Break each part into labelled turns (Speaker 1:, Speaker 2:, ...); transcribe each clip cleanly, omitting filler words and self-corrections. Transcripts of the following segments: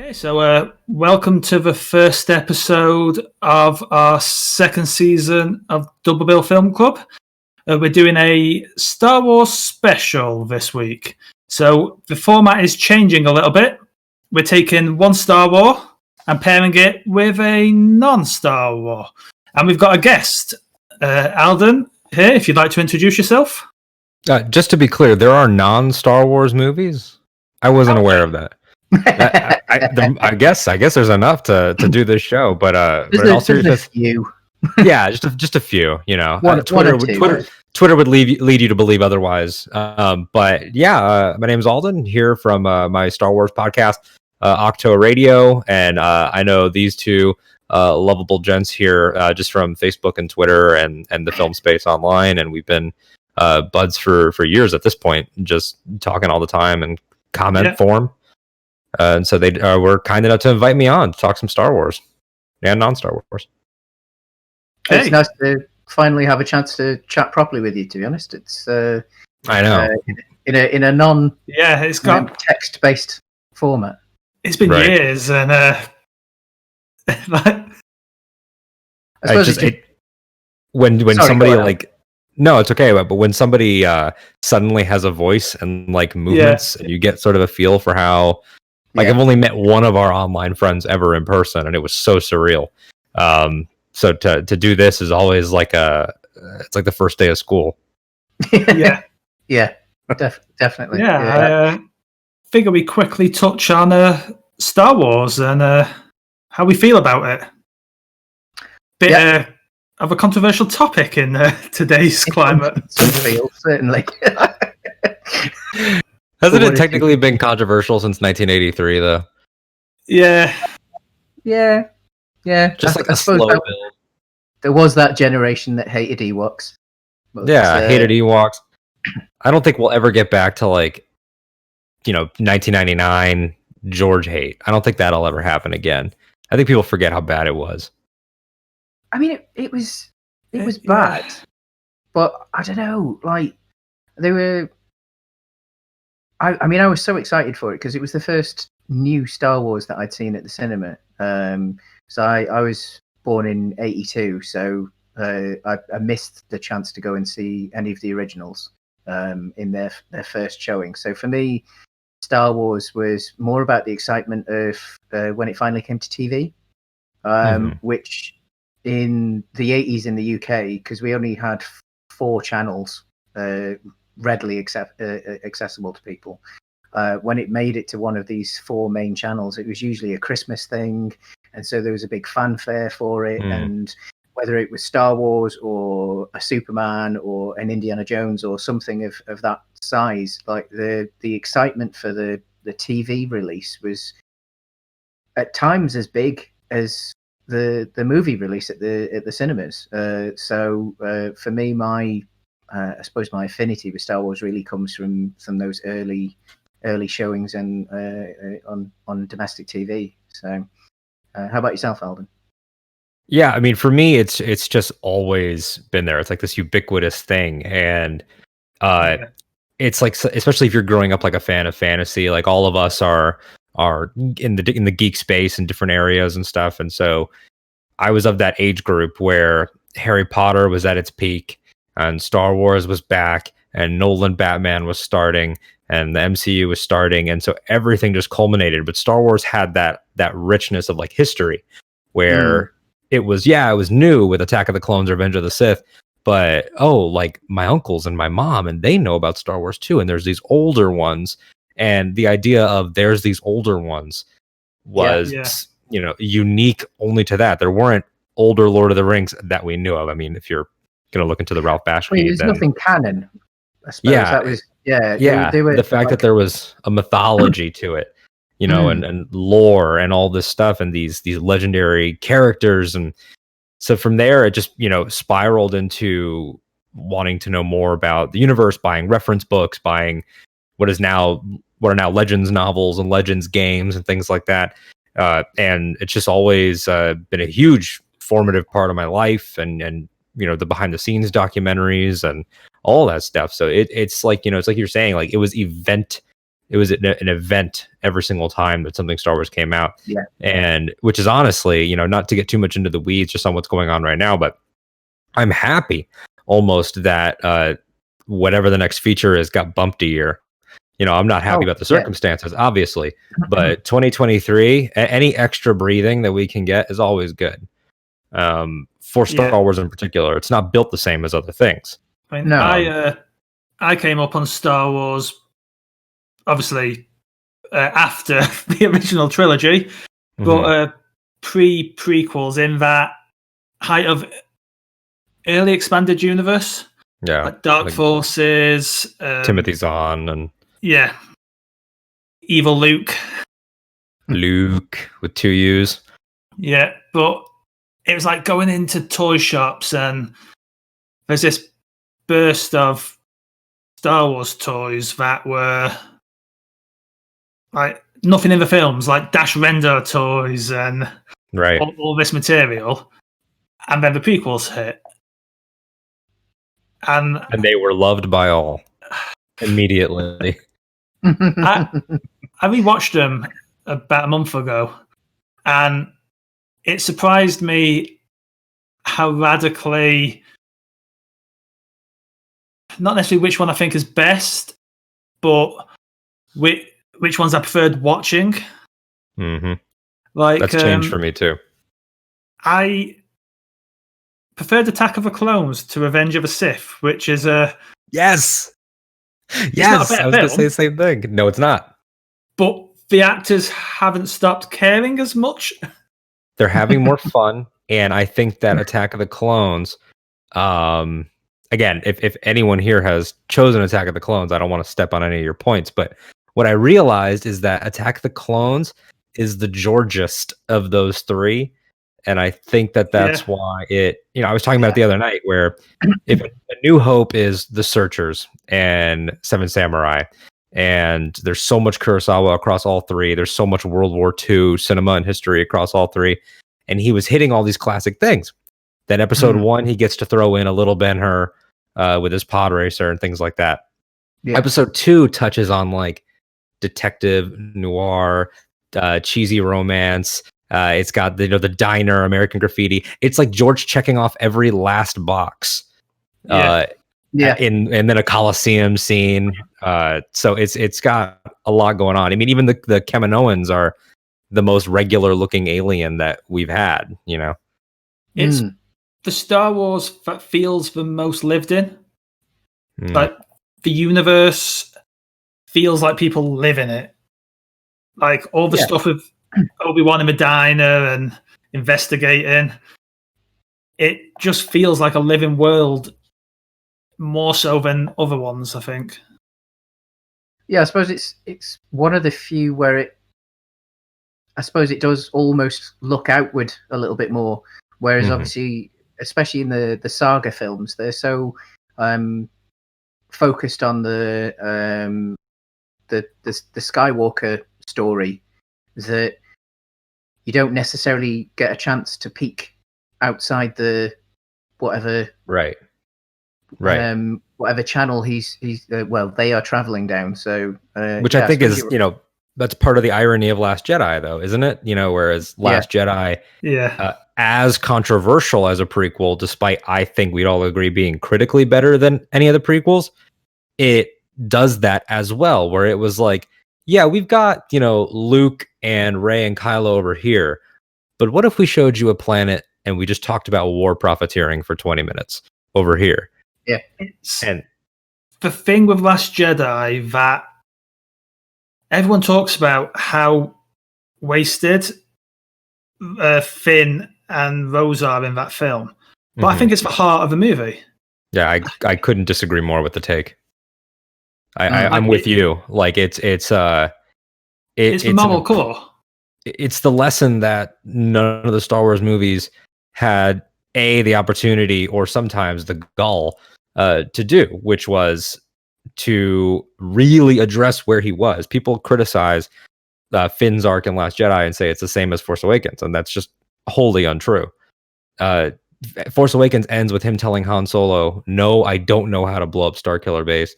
Speaker 1: Okay, so welcome to the first episode of our second season of Double Bill Film Club. We're doing a Star Wars special this week. So the format is changing a little bit. We're taking one Star Wars and pairing it with a non-Star Wars. And we've got a guest, Alden, here, if you'd like to introduce yourself.
Speaker 2: Just to be clear, there are non-Star Wars movies? I wasn't aware of that. I guess there's enough to do this show, but in all seriousness, yeah, just a few. You know, Twitter would lead you to believe otherwise. But yeah, my name is Alden, here from my Star Wars podcast, Ach-To Radio, and I know these two lovable gents here just from Facebook and Twitter and the film space online, and we've been buds for years at this point, just talking all the time and comment form. And so they were kind enough to invite me on to talk some Star Wars and non-Star Wars.
Speaker 3: Hey. It's nice to finally have a chance to chat properly with you, to be honest. It's
Speaker 2: I know
Speaker 3: in a non
Speaker 1: it's got
Speaker 3: text-based format.
Speaker 1: It's been years, and
Speaker 2: when somebody no, it's okay, but when somebody suddenly has a voice and like movements, and you get sort of a feel for how. I've only met one of our online friends ever in person, and it was so surreal. So to do this is always like it's like the first day of school.
Speaker 3: Definitely.
Speaker 1: I figure we quickly touch on Star Wars and how we feel about it. Bit of a controversial topic in today's climate.
Speaker 3: Certainly.
Speaker 2: Hasn't it technically been controversial since 1983, though?
Speaker 3: Yeah.
Speaker 2: Just like a slow build.
Speaker 3: There was that generation that hated Ewoks.
Speaker 2: Hated Ewoks. I don't think we'll ever get back to 1999 George hate. I don't think that'll ever happen again. I think people forget how bad it was.
Speaker 3: I mean, it was bad, but I don't know. They were. I mean, I was so excited for it because it was the first new Star Wars that I'd seen at the cinema. So I was born in '82, so I missed the chance to go and see any of the originals in their first showing. So for me, Star Wars was more about the excitement of when it finally came to TV, which in the '80s in the UK, because we only had 4 channels. Readily accessible to people. When it made it to one of these 4 main channels, it was usually a Christmas thing, and so there was a big fanfare for it. And whether it was Star Wars or a Superman or an Indiana Jones or something of that size, like the excitement for the TV release was at times as big as the movie release at the cinemas. So for me, I suppose my affinity with Star Wars really comes from those early showings and on domestic TV. So, how about yourself, Alden?
Speaker 2: Yeah, I mean, for me, it's just always been there. It's like this ubiquitous thing, and it's like, especially if you're growing up like a fan of fantasy, like all of us are in the geek space in different areas and stuff. And so, I was of that age group where Harry Potter was at its peak. And Star Wars was back, and Nolan Batman was starting, and the MCU was starting, and so everything just culminated. But Star Wars had that richness of like history, where it was new with Attack of the Clones, Revenge of the Sith, but like my uncles and my mom, and they know about Star Wars too. And there's these older ones, and the idea of there's these older ones was unique only to that. There weren't older Lord of the Rings that we knew of. I mean, if you're going to look into the Ralph Bakshi.
Speaker 3: There's nothing canon. I suppose that was
Speaker 2: They were the fact that there was a mythology to it, and lore and all this stuff and these legendary characters, and so from there it just spiraled into wanting to know more about the universe, buying reference books, buying what are now Legends novels and Legends games and things like that, and it's just always been a huge formative part of my life, and the behind the scenes documentaries and all that stuff. So it's like, it's like you're saying, like it was event it was an event every single time that something Star Wars came out.
Speaker 3: Yeah.
Speaker 2: And which is honestly, you know, not to get too much into the weeds just on what's going on right now, but I'm happy almost that whatever the next feature is got bumped a year. You know, I'm not happy about the circumstances, obviously, but 2023, any extra breathing that we can get is always good. For Star Wars in particular, it's not built the same as other things.
Speaker 1: I mean, I came up on Star Wars, obviously, after the original trilogy, but prequels in that height of early expanded universe.
Speaker 2: Yeah,
Speaker 1: like Dark Forces,
Speaker 2: Timothy Zahn, and
Speaker 1: Evil Luke
Speaker 2: with 2 U's.
Speaker 1: Yeah, but it was like going into toy shops and there's this burst of Star Wars toys that were like nothing in the films, like Dash Render toys and all this material, and then the prequels hit. And
Speaker 2: they were loved by all immediately.
Speaker 1: I rewatched them about a month ago, and it surprised me how radically, not necessarily which one I think is best, but which ones I preferred watching. Like
Speaker 2: that's changed for me too.
Speaker 1: I preferred Attack of the Clones to Revenge of the Sith, which is a
Speaker 2: yes. I was going to say the same thing. No, it's not.
Speaker 1: But the actors haven't stopped caring as much.
Speaker 2: They're having more fun, and I think that Attack of the Clones, again, if anyone here has chosen Attack of the Clones, I don't want to step on any of your points, but what I realized is that Attack of the Clones is the Georgiest of those three, and I think that that's why it, you know, I was talking about it the other night, where if A New Hope is The Searchers and Seven Samurai, and there's so much Kurosawa across all three, there's so much World War II cinema and history across all three, and he was hitting all these classic things. Then episode 1, he gets to throw in a little Ben-Hur with his pod racer and things like that. Episode 2 touches on like detective noir, cheesy romance. It's got the diner, American Graffiti. It's like George checking off every last box. And then a Coliseum scene. So it's got a lot going on. I mean, even the Kaminoans are the most regular looking alien that we've had. You know,
Speaker 1: it's the Star Wars that feels the most lived in. Like the universe feels like people live in it. Like all the stuff with Obi-Wan in the diner and investigating, it just feels like a living world more so than other ones, I think.
Speaker 3: Yeah, I suppose it's one of the few where I suppose it does almost look outward a little bit more, whereas obviously, especially in the saga films, they're so focused on the Skywalker story that you don't necessarily get a chance to peek outside the whatever whatever channel he's they are traveling down. So
Speaker 2: which I think is, you know, that's part of the irony of Last Jedi, though, isn't it? You know, whereas Last Jedi, as controversial as a prequel, despite I think we'd all agree being critically better than any of the prequels, it does that as well, where it was like, yeah, we've got, you know, Luke and Rey and Kylo over here, but what if we showed you a planet and we just talked about war profiteering for 20 minutes over here?
Speaker 3: Yeah.
Speaker 1: And the thing with Last Jedi that everyone talks about how wasted Finn and Rose are in that film, but I think it's the heart of the movie.
Speaker 2: Yeah, I couldn't disagree more with the take. I'm with you. Like it's the
Speaker 1: moral core.
Speaker 2: It's the lesson that none of the Star Wars movies had the opportunity or sometimes the gall to do, which was to really address where he was. People criticize Finn's arc in Last Jedi and say it's the same as Force Awakens, and that's just wholly untrue. Force Awakens ends with him telling Han Solo, "No, I don't know how to blow up Starkiller Base,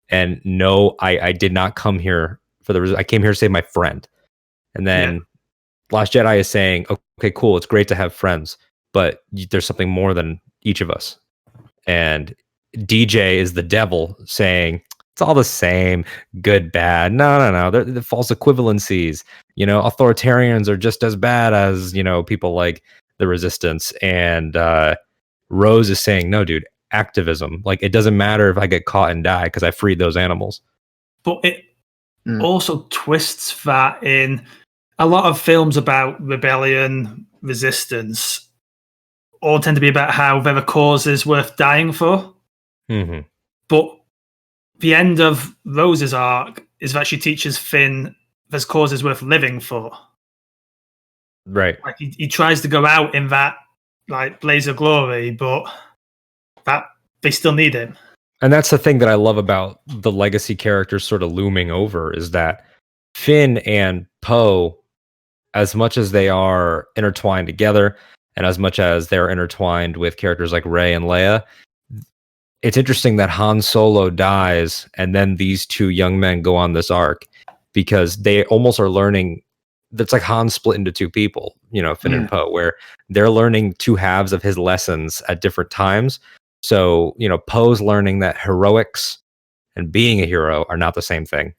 Speaker 2: and no, I did not come here I came here to save my friend. And then Last Jedi is saying, okay, cool, it's great to have friends, but there's something more than each of us. And DJ is the devil saying, it's all the same, good, bad. No. They're the false equivalencies. Authoritarians are just as bad as, people like the Resistance. And Rose is saying, no, dude, activism. Like, it doesn't matter if I get caught and die because I freed those animals.
Speaker 1: But it also twists that in a lot of films about rebellion, resistance, all tend to be about how there are causes worth dying for.
Speaker 2: Mm-hmm.
Speaker 1: But the end of Rose's arc is that she teaches Finn there's causes worth living for.
Speaker 2: Right.
Speaker 1: Like he tries to go out in that like blaze of glory, but that they still need him.
Speaker 2: And that's the thing that I love about the legacy characters sort of looming over, is that Finn and Poe, as much as they are intertwined together and as much as they're intertwined with characters like Rey and Leia, it's interesting that Han Solo dies and then these two young men go on this arc, because they almost are learning. That's like Han split into two people, Finn and Poe, where they're learning two halves of his lessons at different times. So, Poe's learning that heroics and being a hero are not the same thing,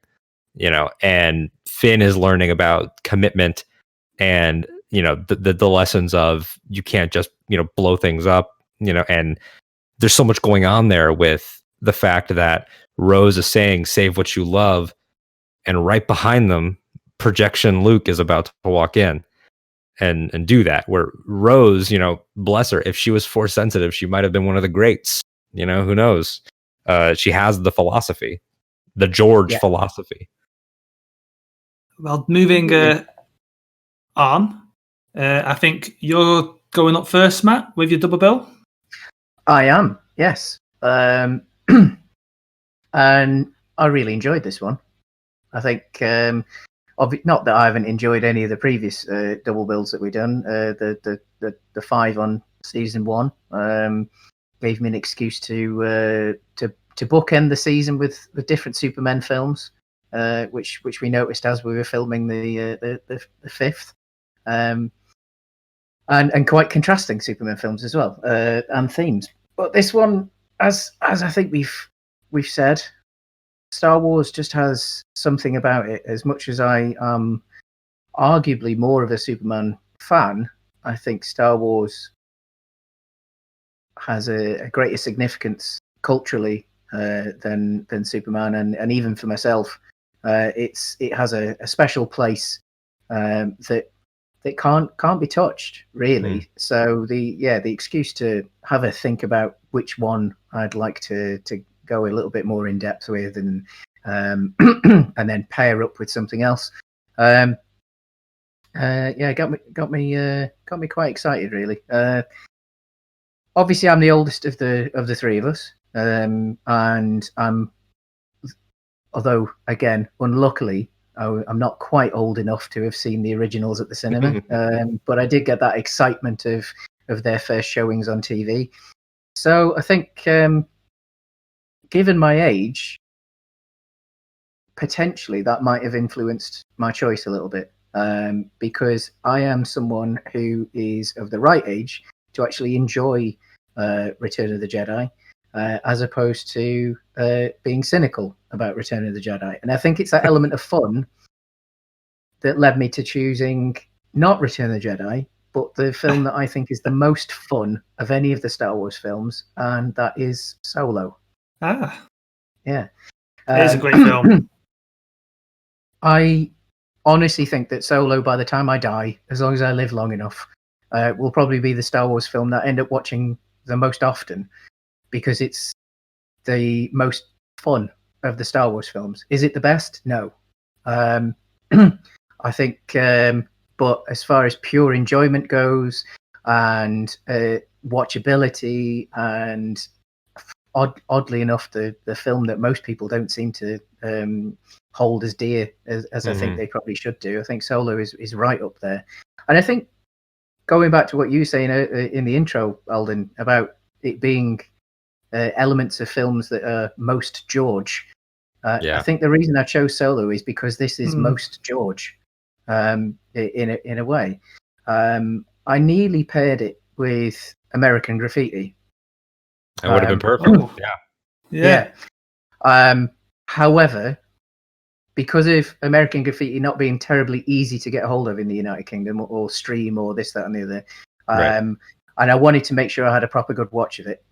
Speaker 2: and Finn is learning about commitment and, the lessons of you can't just, blow things up, and there's so much going on there with the fact that Rose is saying, save what you love. And right behind them, projection Luke is about to walk in and do that, where Rose, bless her, if she was force sensitive, she might have been one of the greats, who knows? She has the philosophy, the George philosophy.
Speaker 1: Well, moving on, I think you're going up first, Matt, with your double bill.
Speaker 3: I am, yes. And I really enjoyed this one. I think, not that I haven't enjoyed any of the previous double bills that we've done. The 5 on season 1 gave me an excuse to bookend the season with different Superman films, which we noticed as we were filming the 5th, and quite contrasting Superman films as well, and themes. But this one, as I think we've said, Star Wars just has something about it. As much as I am arguably more of a Superman fan, I think Star Wars has a greater significance culturally than Superman, and even for myself, it has a special place that can't be touched, really. So the excuse to have a think about which one I'd like to go a little bit more in depth with, and and then pair up with something else. Got me quite excited, really. Obviously, I'm the oldest of the three of us, and I'm, although again, unluckily, I'm not quite old enough to have seen the originals at the cinema, but I did get that excitement of their first showings on TV. So I think, given my age, potentially that might have influenced my choice a little bit, because I am someone who is of the right age to actually enjoy Return of the Jedi, as opposed to being cynical about Return of the Jedi. And I think it's that element of fun that led me to choosing not Return of the Jedi, but the film that I think is the most fun of any of the Star Wars films, and that is Solo. Yeah.
Speaker 1: It is a great film.
Speaker 3: I honestly think that Solo, by the time I die, as long as I live long enough, will probably be the Star Wars film that I end up watching the most often, because it's the most fun of the Star Wars films. Is it the best? No. I think, but as far as pure enjoyment goes, and watchability, and oddly enough, the film that most people don't seem to hold as dear as I think they probably should do, I think Solo is right up there. And I think, going back to what you were saying in the intro, Alden, about it being elements of films that are most George, I think the reason I chose Solo is because this is most George, in a way. I nearly paired it with American Graffiti.
Speaker 2: That would have been perfect.
Speaker 3: Yeah. However, because of American Graffiti not being terribly easy to get a hold of in the United Kingdom or stream or this, that, and the other, and I wanted to make sure I had a proper good watch of it,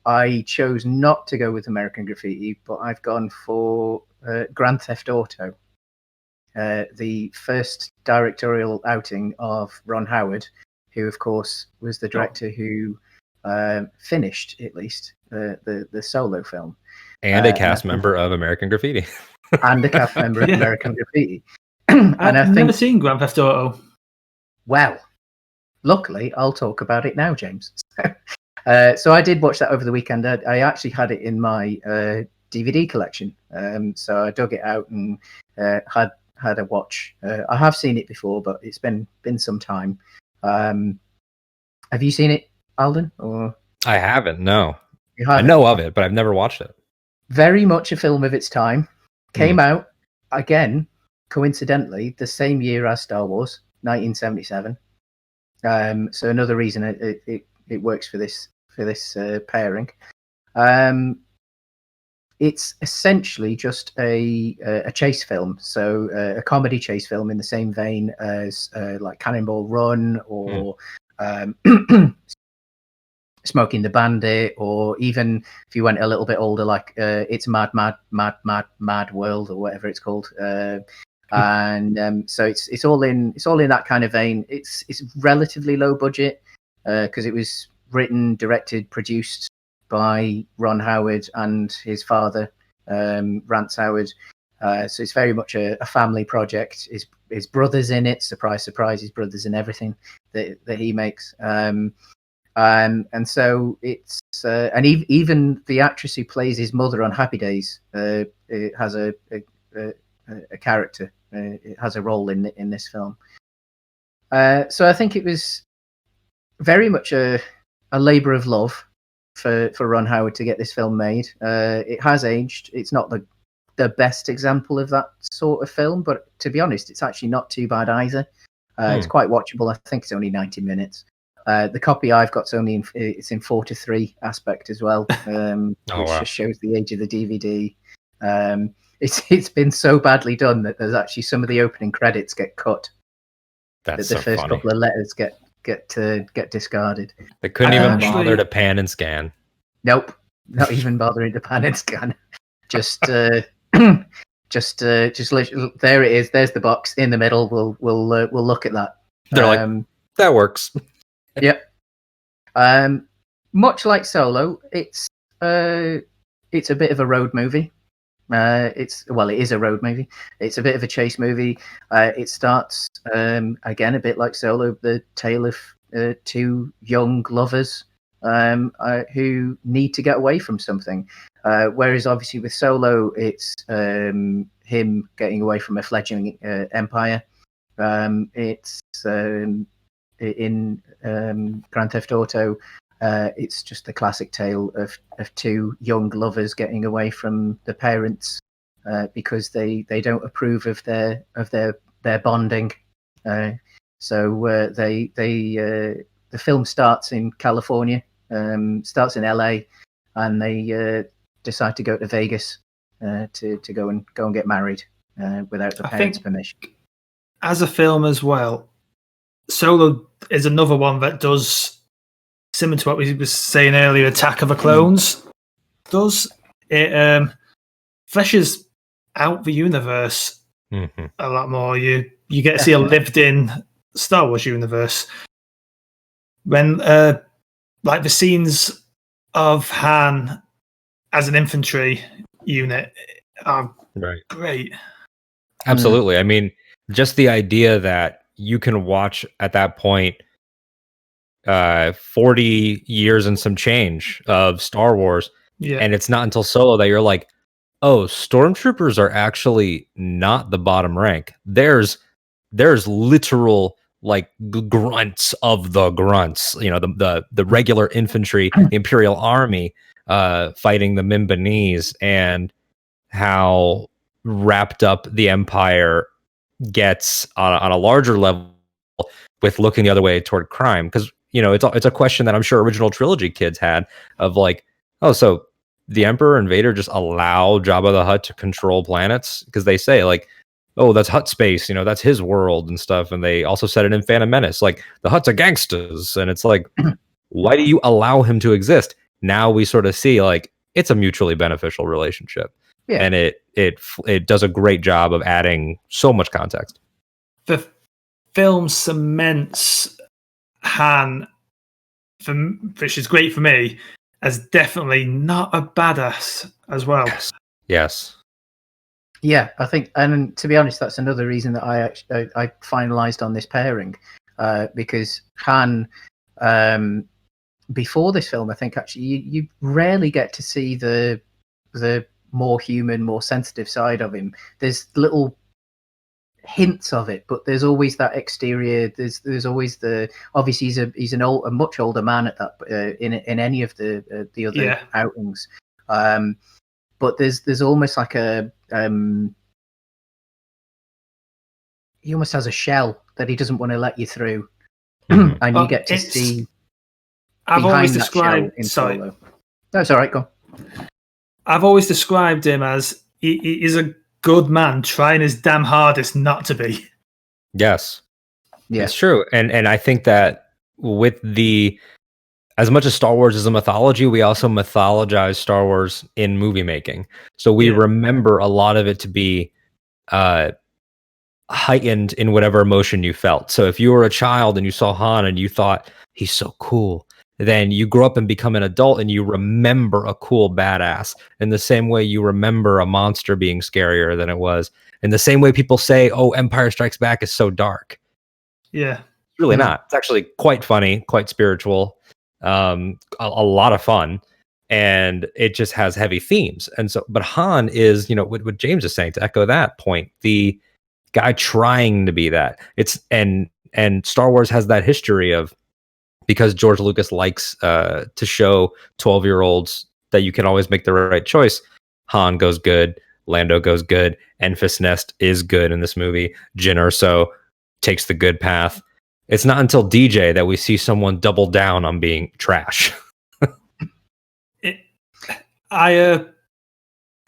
Speaker 3: I chose not to go with American Graffiti, but I've gone for Grand Theft Auto, the first directorial outing of Ron Howard, who, of course, was the director who finished, at least, the Solo film.
Speaker 2: And a cast member of American Graffiti.
Speaker 3: And a cast member of American Graffiti.
Speaker 1: I've never seen Grand Theft Auto.
Speaker 3: Well, luckily, I'll talk about it now, James. So I did watch that over the weekend. I actually had it in my DVD collection. So I dug it out and had a watch. I have seen it before, but it's been some time. Have you seen it, Alden? Or
Speaker 2: I haven't, no. I know of it, but I've never watched it. Very
Speaker 3: much a film of its time. Came out, again, coincidentally, the same year as Star Wars, 1977. So another reason it works for this pairing. It's essentially just a chase film, so a comedy chase film in the same vein as like Cannonball Run or Smoking the Bandit, or even if you went a little bit older, like It's Mad World or whatever it's called. And so it's all in that kind of vein. It's relatively low budget because it was written, directed, produced by Ron Howard and his father, Rance Howard. So it's very much a family project. His brother's in it. Surprise, surprise! His brother's in everything that he makes. And so it's and even the actress who plays his mother on Happy Days it has a character. It has a role in this film. So I think it was very much a labour of love for Ron Howard to get this film made. It has aged. It's not the best example of that sort of film, but to be honest, it's actually not too bad either. It's quite watchable. I think it's only 90 minutes. The copy I've got it's in 4:3 aspect as well, which just shows the age of the DVD. It's been so badly done that there's actually some of the opening credits get cut.
Speaker 2: That's
Speaker 3: that the
Speaker 2: so
Speaker 3: first
Speaker 2: funny.
Speaker 3: couple of letters get discused.
Speaker 2: They couldn't even bother to pan and scan.
Speaker 3: Nope, not even bothering to pan and scan. Just there it is. There's the box in the middle. We'll look at that.
Speaker 2: They're like, that works.
Speaker 3: Yep. Much like Solo, it's a bit of a road movie. It is a road movie. It's a bit of a chase movie. It starts again a bit like Solo, the tale of two young lovers who need to get away from something. Whereas obviously with Solo, it's him getting away from a fledgling empire. It's in Grand Theft Auto. It's just the classic tale of two young lovers getting away from the parents because they don't approve of their bonding. So the film starts in California, starts in LA, and they decide to go to Vegas to go and get married without the parents' permission.
Speaker 1: As a film as well, Solo is another one that does similar to what we were saying earlier. Attack of the Clones does it fleshes out the universe a lot more. You get to see a lived-in Star Wars universe. When like the scenes of Han as an infantry unit are great.
Speaker 2: Absolutely. I mean, just the idea that you can watch at that point 40 years and some change of Star Wars, and it's not until Solo that you're like, oh, stormtroopers are actually not the bottom rank. There's literal like grunts of the grunts, the regular infantry, the Imperial Army fighting the Mimbanese, and how wrapped up the Empire gets on a larger level with looking the other way toward crime. Because, it's a question that I'm sure original trilogy kids had of like, oh, so the Emperor and Vader just allow Jabba the Hutt to control planets? Because they say like, oh, that's Hutt space, that's his world and stuff. And they also said it in Phantom Menace, like the Hutts are gangsters. And it's like, why do you allow him to exist? Now we sort of see like it's a mutually beneficial relationship. Yeah. And it does a great job of adding so much context.
Speaker 1: The film cements Han, which is great for me, as definitely not a badass as well.
Speaker 2: Yes.
Speaker 3: Yeah, I think, and to be honest, that's another reason that I finalized on this pairing, because Han, before this film, I think actually you rarely get to see the more human, more sensitive side of him. There's little hints of it, but there's always that exterior. There's always obviously he's a much older man at that in any of the other outings. But there's almost like he almost has a shell that he doesn't want to let you through, and you get to see.
Speaker 1: I've always described.
Speaker 3: Sorry, no, it's all right. Go on.
Speaker 1: I've always described him as he is a good man trying his damn hardest not to be.
Speaker 2: Yes,
Speaker 3: yeah,
Speaker 2: it's true, and I think that with as much as Star Wars is a mythology, we also mythologize Star Wars in movie making. So we remember a lot of it to be heightened in whatever emotion you felt. So if you were a child and you saw Han and you thought he's so cool, then you grow up and become an adult and you remember a cool badass in the same way you remember a monster being scarier than it was. In the same way people say, oh, Empire Strikes Back is so dark.
Speaker 1: Yeah.
Speaker 2: It's really not. It's actually quite funny, quite spiritual, a lot of fun, and it just has heavy themes. And so, but Han is, what James is saying, to echo that point, the guy trying to be that. And Star Wars has that history of, because George Lucas likes to show 12-year-olds that you can always make the right choice. Han goes good, Lando goes good, Enfys Nest is good in this movie, Jyn Erso takes the good path. It's not until DJ that we see someone double down on being trash.
Speaker 1: I've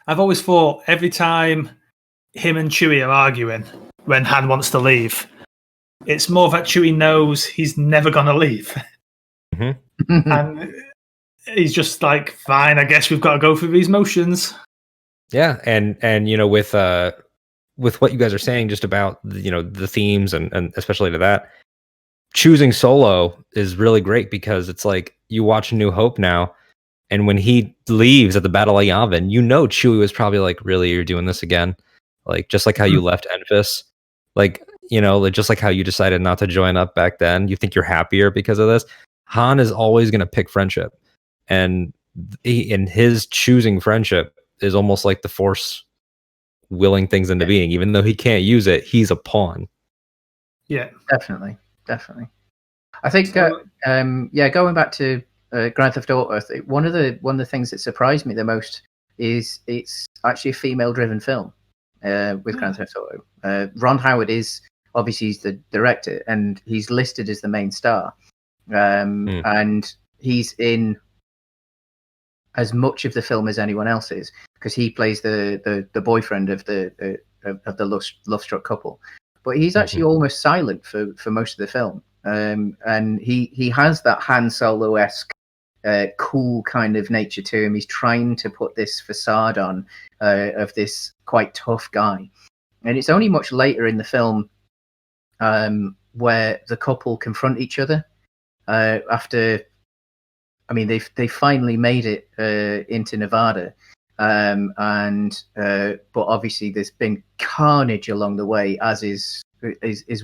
Speaker 1: always thought every time him and Chewie are arguing when Han wants to leave, it's more that Chewie knows he's never going to leave.
Speaker 2: Mm-hmm.
Speaker 1: And he's just like, fine, I guess we've got to go through these motions.
Speaker 2: Yeah, and with what you guys are saying just about the themes and especially to that, choosing Solo is really great because it's like you watch A New Hope now, and when he leaves at the Battle of Yavin, Chewie was probably like, really, you're doing this again? Like, just like how you left Enfys, like, just like how you decided not to join up back then, you think you're happier because of this. Han is always going to pick friendship, and in his choosing friendship is almost like the Force willing things into being. Even though he can't use it, he's a pawn.
Speaker 1: Yeah,
Speaker 3: definitely. I think going back to Grand Theft Auto, one of the things that surprised me the most is it's actually a female-driven film with Grand Theft Auto. Ron Howard is obviously he's the director and he's listed as the main star, and he's in as much of the film as anyone else is because he plays the boyfriend of the love-struck couple. But he's actually almost silent for most of the film. And he has that Han Solo-esque cool kind of nature to him. He's trying to put this facade on of this quite tough guy. And it's only much later in the film where the couple confront each other after... I mean, they finally made it into Nevada. But obviously there's been carnage along the way, as is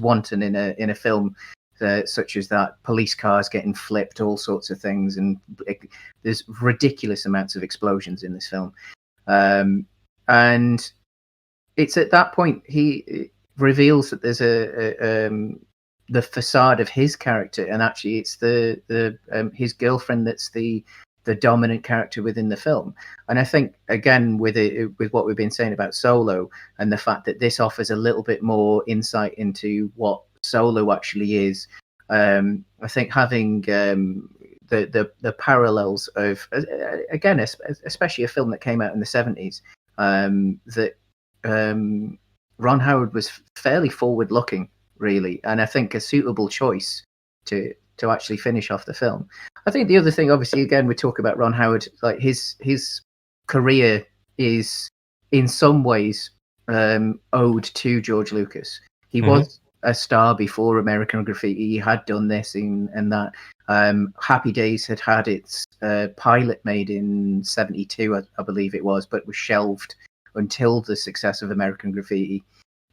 Speaker 3: wanton in a film such as that. Police cars getting flipped, all sorts of things, and there's ridiculous amounts of explosions in this film. And it's at that point he reveals that there's the facade of his character, and actually it's the his girlfriend that's the the dominant character within the film. And I think, again, with what we've been saying about Solo and the fact that this offers a little bit more insight into what Solo actually is, I think having the parallels of, again, especially a film that came out in the 70s, that Ron Howard was fairly forward-looking, really, and I think a suitable choice to actually finish off the film. I think the other thing, obviously, again, we talk about Ron Howard, like his career is in some ways owed to George Lucas. He was a star before American Graffiti. He had done this and that. Happy Days had its pilot made in 1972, I believe it was, but was shelved until the success of American Graffiti.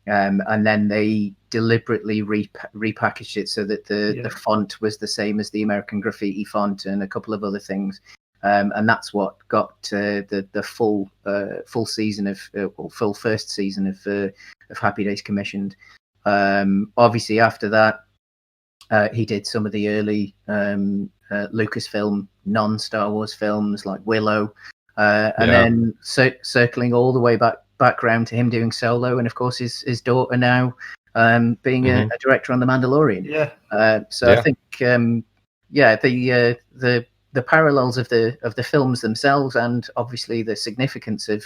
Speaker 3: And then they deliberately repackaged it so that the font was the same as the American Graffiti font and a couple of other things. And that's what got the full season of full first season of Happy Days commissioned. Obviously, after that, he did some of the early Lucasfilm non-Star Wars films like Willow, and then circling all the way back round to him doing Solo, and of course his daughter now being a director on The Mandalorian. I think the parallels of the films themselves, and obviously the significance of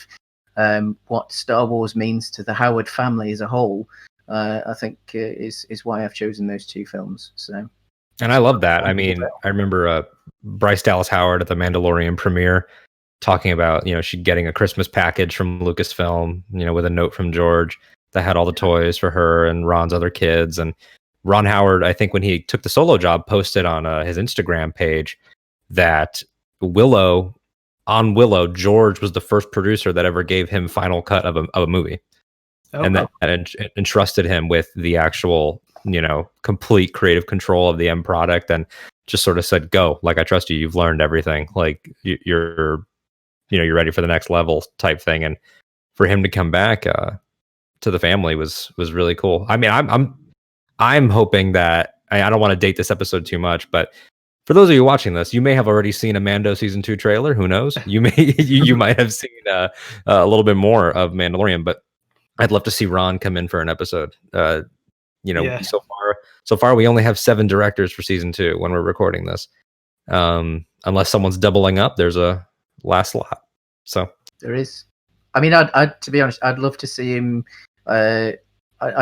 Speaker 3: what Star Wars means to the Howard family as a whole, I think is why I've chosen those two films. So,
Speaker 2: and I love that. I mean, I remember Bryce Dallas Howard at the Mandalorian premiere talking about, she getting a Christmas package from Lucasfilm, with a note from George that had all the toys for her and Ron's other kids. And Ron Howard, I think when he took the Solo job, posted on his Instagram page that Willow, George was the first producer that ever gave him final cut of a movie. And that entrusted him with the actual, complete creative control of the end product, and just sort of said, go, like, I trust you. You've learned everything. Like you're ready for the next level type thing. And for him to come back to the family was really cool. I mean, I'm hoping that I don't want to date this episode too much, but for those of you watching this, you may have already seen a Mando season 2 trailer. Who knows? You might have seen a little bit more of Mandalorian, but I'd love to see Ron come in for an episode. So far we only have 7 directors for season 2 when we're recording this. Unless someone's doubling up, there's a last slot. So
Speaker 3: there is. I mean, I'd to be honest, I'd love to see him. I'd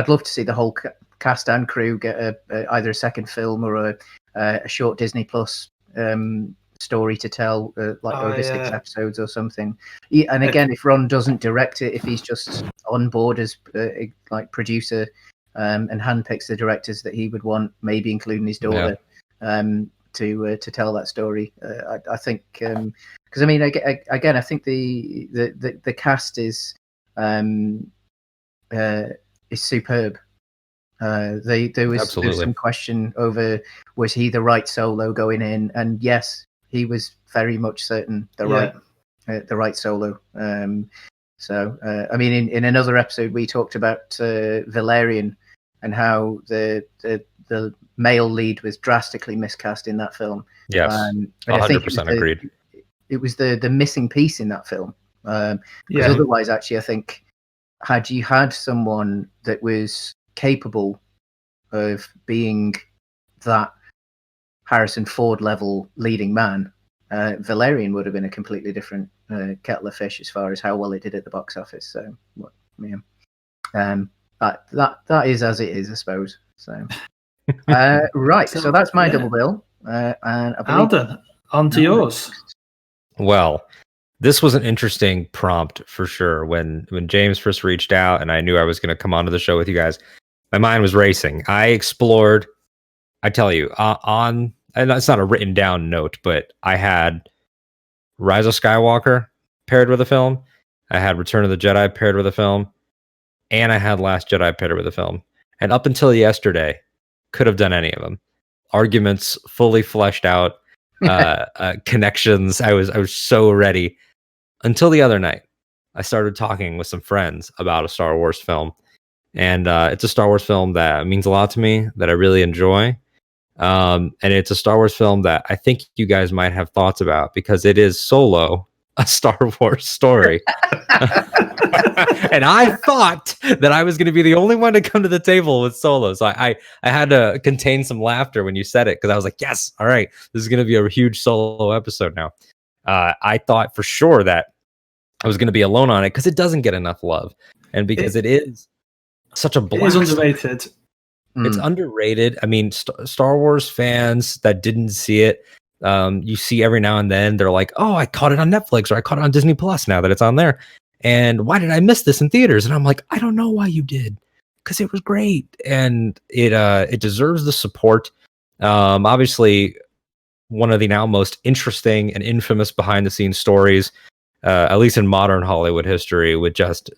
Speaker 3: love to see the whole cast and crew get either a second film or a short Disney Plus story to tell, over 6 episodes or something. And again, if Ron doesn't direct it, if he's just on board as like producer and handpicks the directors that he would want, maybe including his daughter, to tell that story, I think. Because I mean, again, I think the cast is superb. There was some question over, was he the right Solo going in, and yes, he was very much certain the right Solo. So I mean, in another episode we talked about Valerian and how the male lead was drastically miscast in that film.
Speaker 2: Yes, 100% agreed.
Speaker 3: It was the missing piece in that film. Because otherwise, actually, I think had you had someone that was capable of being that Harrison Ford level leading man, Valerian would have been a completely different kettle of fish as far as how well it did at the box office. So, that is as it is, I suppose. So, right. So that's my double bill. And I believe
Speaker 1: Alden, on to yours.
Speaker 2: Well, this was an interesting prompt for sure. When James first reached out and I knew I was going to come onto the show with you guys, my mind was racing. I explored, I tell you, and it's not a written down note, but I had Rise of Skywalker paired with a film. I had Return of the Jedi paired with a film. And I had Last Jedi paired with a film. And up until yesterday, could have done any of them. Arguments fully fleshed out. Connections. I was so ready until the other night. I started talking with some friends about a Star Wars film, and it's a Star Wars film that means a lot to me, that I really enjoy. And it's a Star Wars film that I think you guys might have thoughts about because it is Solo, a Star Wars story. And I thought that I was going to be the only one to come to the table with Solo. So I had to contain some laughter when you said it because I was like, yes, all right, this is going to be a huge Solo episode now. I thought for sure that I was going to be alone on it because it doesn't get enough love. And because it is such a blast.
Speaker 1: It is underrated.
Speaker 2: It's underrated. I mean, Star Wars fans that didn't see it, you see every now and then they're like, oh, I caught it on Netflix or I caught it on Disney Plus now that it's on there. And why did I miss this in theaters? And I'm like, I don't know why you did, because it was great and it deserves the support. Obviously, one of the now most interesting and infamous behind the scenes stories, at least in modern Hollywood history, with just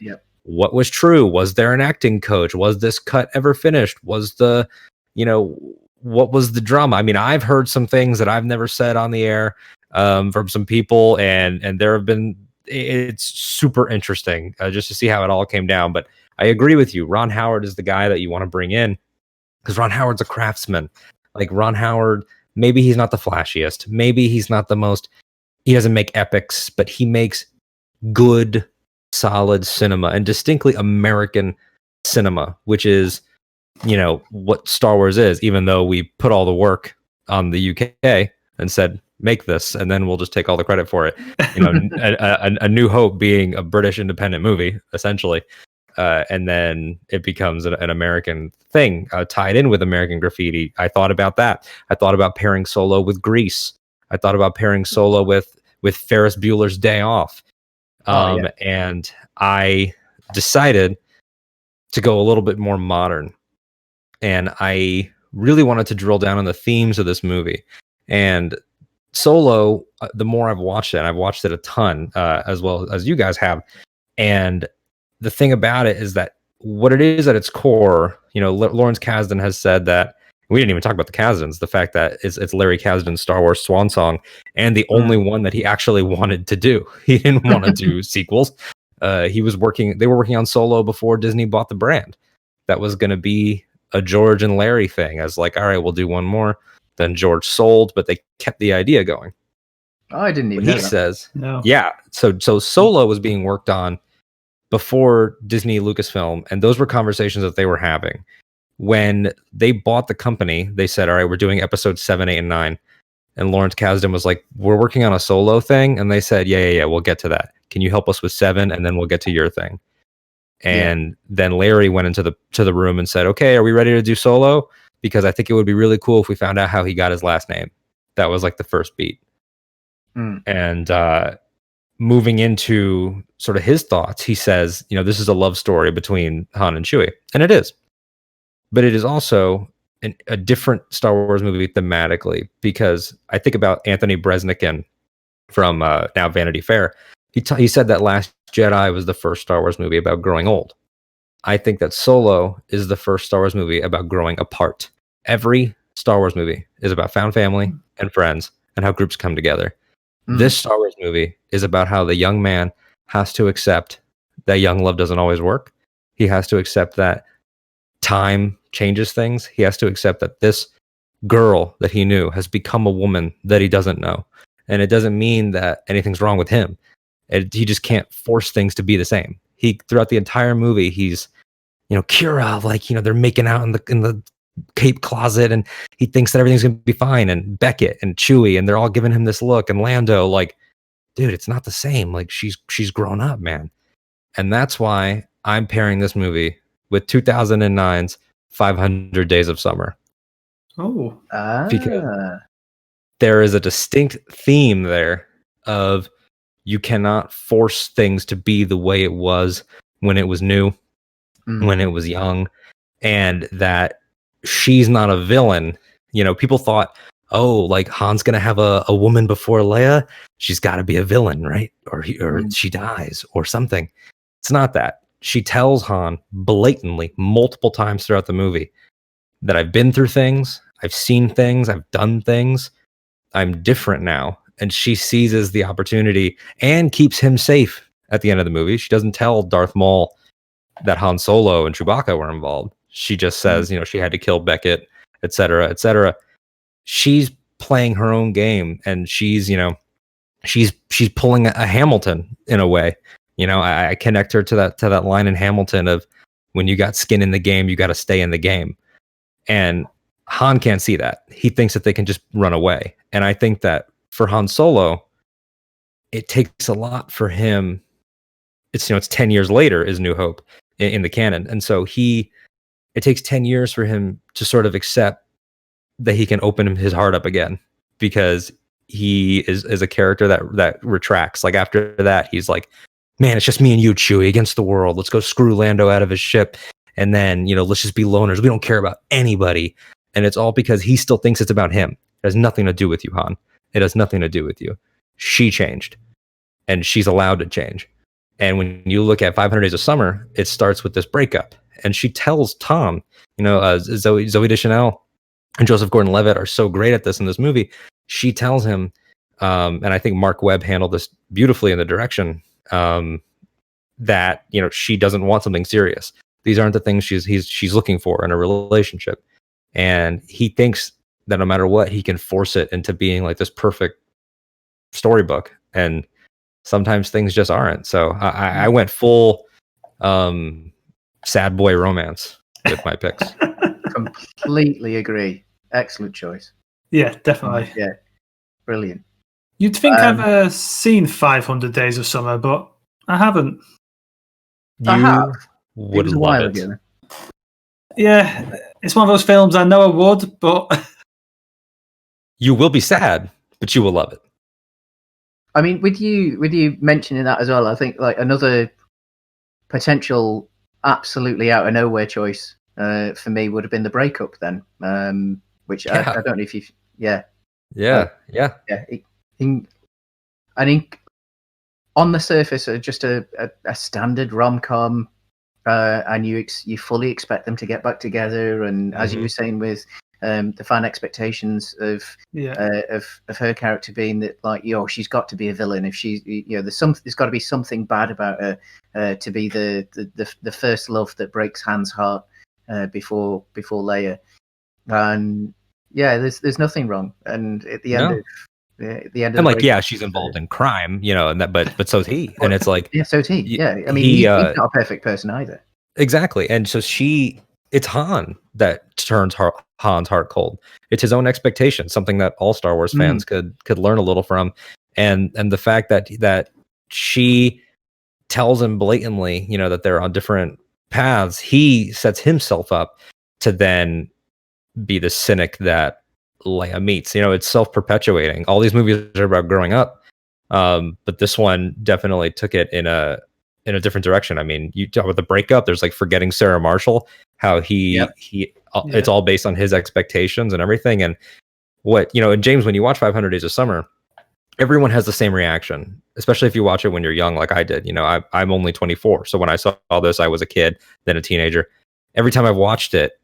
Speaker 2: what was true. Was there an acting coach? Was this cut ever finished? Was what was the drama? I mean, I've heard some things that I've never said on the air from some people, and there have been. It's super interesting just to see how it all came down. But I agree with you. Ron Howard is the guy that you want to bring in because Ron Howard's a craftsman. Like Ron Howard, maybe he's not the flashiest. Maybe he's not the most. He doesn't make epics, but he makes good, solid cinema and distinctly American cinema, which is, what Star Wars is, even though we put all the work on the UK and said, make this, and then we'll just take all the credit for it. A New Hope being a British independent movie, essentially. And then it becomes an American thing tied in with American Graffiti. I thought about that. I thought about pairing Solo with Grease. I thought about pairing Solo with Ferris Bueller's Day Off. And I decided to go a little bit more modern. And I really wanted to drill down on the themes of this movie. And Solo, the more I've watched it, and I've watched it a ton, as well as you guys have. And the thing about it is that what it is at its core, Lawrence Kasdan has said that, we didn't even talk about the Kasdans, the fact that it's Larry Kasdan's Star Wars swan song, and the only one that he actually wanted to do. He didn't want to do sequels. They were working on Solo before Disney bought the brand. That was going to be a George and Larry thing, as like, all right, we'll do one more. Then George sold, but they kept the idea going.
Speaker 3: Oh, I didn't even know
Speaker 2: He
Speaker 3: that.
Speaker 2: says,
Speaker 1: No.
Speaker 2: yeah. So Solo was being worked on before Disney Lucasfilm, and those were conversations that they were having. When they bought the company, they said, all right, we're doing episodes 7, 8, and 9. And Lawrence Kasdan was like, we're working on a Solo thing. And they said, yeah, we'll get to that. Can you help us with 7? And then we'll get to your thing. And then Larry went into the room and said, okay, are we ready to do Solo? Because I think it would be really cool if we found out how he got his last name. That was like the first beat. And moving into sort of his thoughts, he says, this is a love story between Han and Chewie. And it is. But it is also a different Star Wars movie thematically, because I think about Anthony Breznican from now Vanity Fair. He said that Last Jedi was the first Star Wars movie about growing old. I think that Solo is the first Star Wars movie about growing apart. Every Star Wars movie is about found family and friends and how groups come together. This Star Wars movie is about how the young man has to accept that young love doesn't always work. He has to accept that time changes things. He has to accept that this girl that he knew has become a woman that he doesn't know. And it doesn't mean that anything's wrong with him. He just can't force things to be the same. Throughout the entire movie, he's, Kira, they're making out in the cape closet, and he thinks that everything's gonna be fine. And Beckett and Chewie, and they're all giving him this look. And Lando, like, dude, it's not the same. Like, she's grown up, man. And that's why I'm pairing this movie with 2009's 500 Days of Summer.
Speaker 1: Oh,
Speaker 2: because there is a distinct theme there of you cannot force things to be the way it was when it was new, when it was young, and that she's not a villain. People thought, oh, like Han's gonna have a woman before Leia, she's got to be a villain, right? Or she dies or something. It's not that. She tells Han blatantly multiple times throughout the movie that I've been through things, I've seen things, I've done things, I'm different now. And she seizes the opportunity and keeps him safe at the end of the movie. She doesn't tell Darth Maul that Han Solo and Chewbacca were involved. She just says, she had to kill Beckett, etc., etc. she's playing her own game, and she's she's pulling a Hamilton in a way. I connect her to that line in Hamilton of, when you got skin in the game, you got to stay in the game. And Han can't see that. He thinks that they can just run away. And I think that for Han Solo, it takes a lot for him. It's 10 years later is New Hope in the canon. And so it takes 10 years for him to sort of accept that he can open his heart up again, because he is a character that retracts. Like, after that, he's like, man, it's just me and you, Chewie, against the world. Let's go screw Lando out of his ship. And then, let's just be loners. We don't care about anybody. And it's all because he still thinks it's about him. It has nothing to do with you, Han. It has nothing to do with you. She changed, and she's allowed to change. And when you look at 500 Days of Summer, it starts with this breakup. And she tells Tom, Zoe Deschanel and Joseph Gordon-Levitt are so great at this in this movie. She tells him, and I think Mark Webb handled this beautifully in the direction, that she doesn't want something serious. These aren't the things she's looking for in a relationship, and he thinks that no matter what, he can force it into being like this perfect storybook, and sometimes things just aren't. So I went full sad boy romance with my picks.
Speaker 3: Completely agree. Excellent choice.
Speaker 1: Yeah, definitely.
Speaker 3: Yeah, brilliant.
Speaker 1: You'd think I've seen 500 Days of Summer, but I haven't.
Speaker 3: I have.
Speaker 2: Would
Speaker 3: it was a
Speaker 2: love
Speaker 3: while
Speaker 2: it.
Speaker 3: ago.
Speaker 1: Yeah, it's one of those films I know I would, but
Speaker 2: You will be sad, but you will love it.
Speaker 3: I mean, with you mentioning that as well, I think like another potential absolutely out of nowhere choice for me would have been The Breakup then, which I don't know if you
Speaker 2: Yeah.
Speaker 3: I think on the surface, just a standard rom-com, and you fully expect them to get back together, and as you were saying with the fan expectations of her character being that, like, she's got to be a villain. If she's, there's got to be something bad about her to be the first love that breaks Han's heart before Leia. And there's nothing wrong. And at the end of
Speaker 2: and like, she's involved in crime, and that, but so is he. And it's like,
Speaker 3: so is he. Yeah, I mean, he's not a perfect person either.
Speaker 2: Exactly. And so it's Han that turns Han's heart cold. It's his own expectation, something that all Star Wars fans could learn a little from. And the fact that she tells him blatantly, that they're on different paths, he sets himself up to then be the cynic that Leia meets. It's self-perpetuating. All these movies are about growing up, but this one definitely took it in a different direction. I mean, you talk about The Breakup, there's like Forgetting Sarah Marshall, how it's all based on his expectations and everything. And what, and James, when you watch 500 Days of Summer, everyone has the same reaction, especially if you watch it when you're young, like I did. I'm only 24. So when I saw this, I was a kid, then a teenager. Every time I've watched it,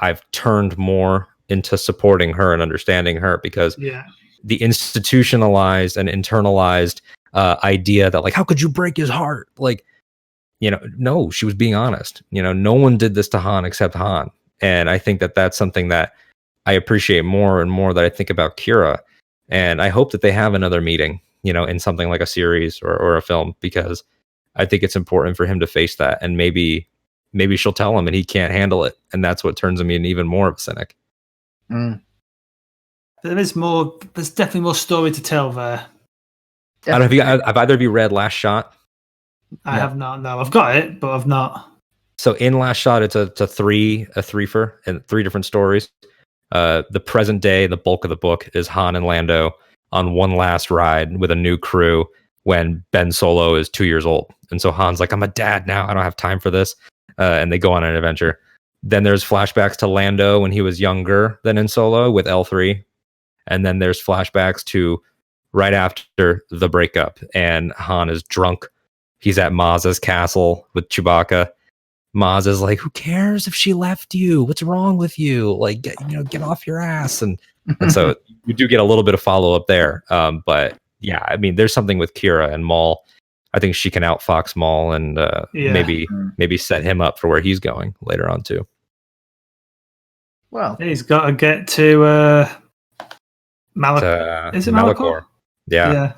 Speaker 2: I've turned more into supporting her and understanding her, because the institutionalized and internalized idea that, like, how could you break his heart? Like, no, she was being honest. No one did this to Han except Han. And I think that that's something that I appreciate more and more that I think about Kira. And I hope that they have another meeting, in something like a series or a film, because I think it's important for him to face that. And maybe she'll tell him and he can't handle it. And that's what turns him into even more of a cynic.
Speaker 1: There's definitely more story to tell there.
Speaker 2: I don't know, have either of you read Last Shot?
Speaker 1: I have not. No, I've got it, but I've not.
Speaker 2: So in Last Shot, it's a threefer and 3 different stories. The present day, the bulk of the book is Han and Lando on one last ride with a new crew when Ben Solo is 2 years old. And so Han's like, I'm a dad now. I don't have time for this. And they go on an adventure. Then there's flashbacks to Lando when he was younger than in Solo with L3. And then there's flashbacks to right after the breakup, and Han is drunk. He's at Maz's castle with Chewbacca. Maz is like, who cares if she left you? What's wrong with you? Like, get off your ass. And so you do get a little bit of follow up there. But yeah, I mean, there's something with Kira and Maul. I think she can outfox Maul and maybe set him up for where he's going later on too.
Speaker 3: Well,
Speaker 1: he's got to get to Is it Malachor?
Speaker 2: Yeah.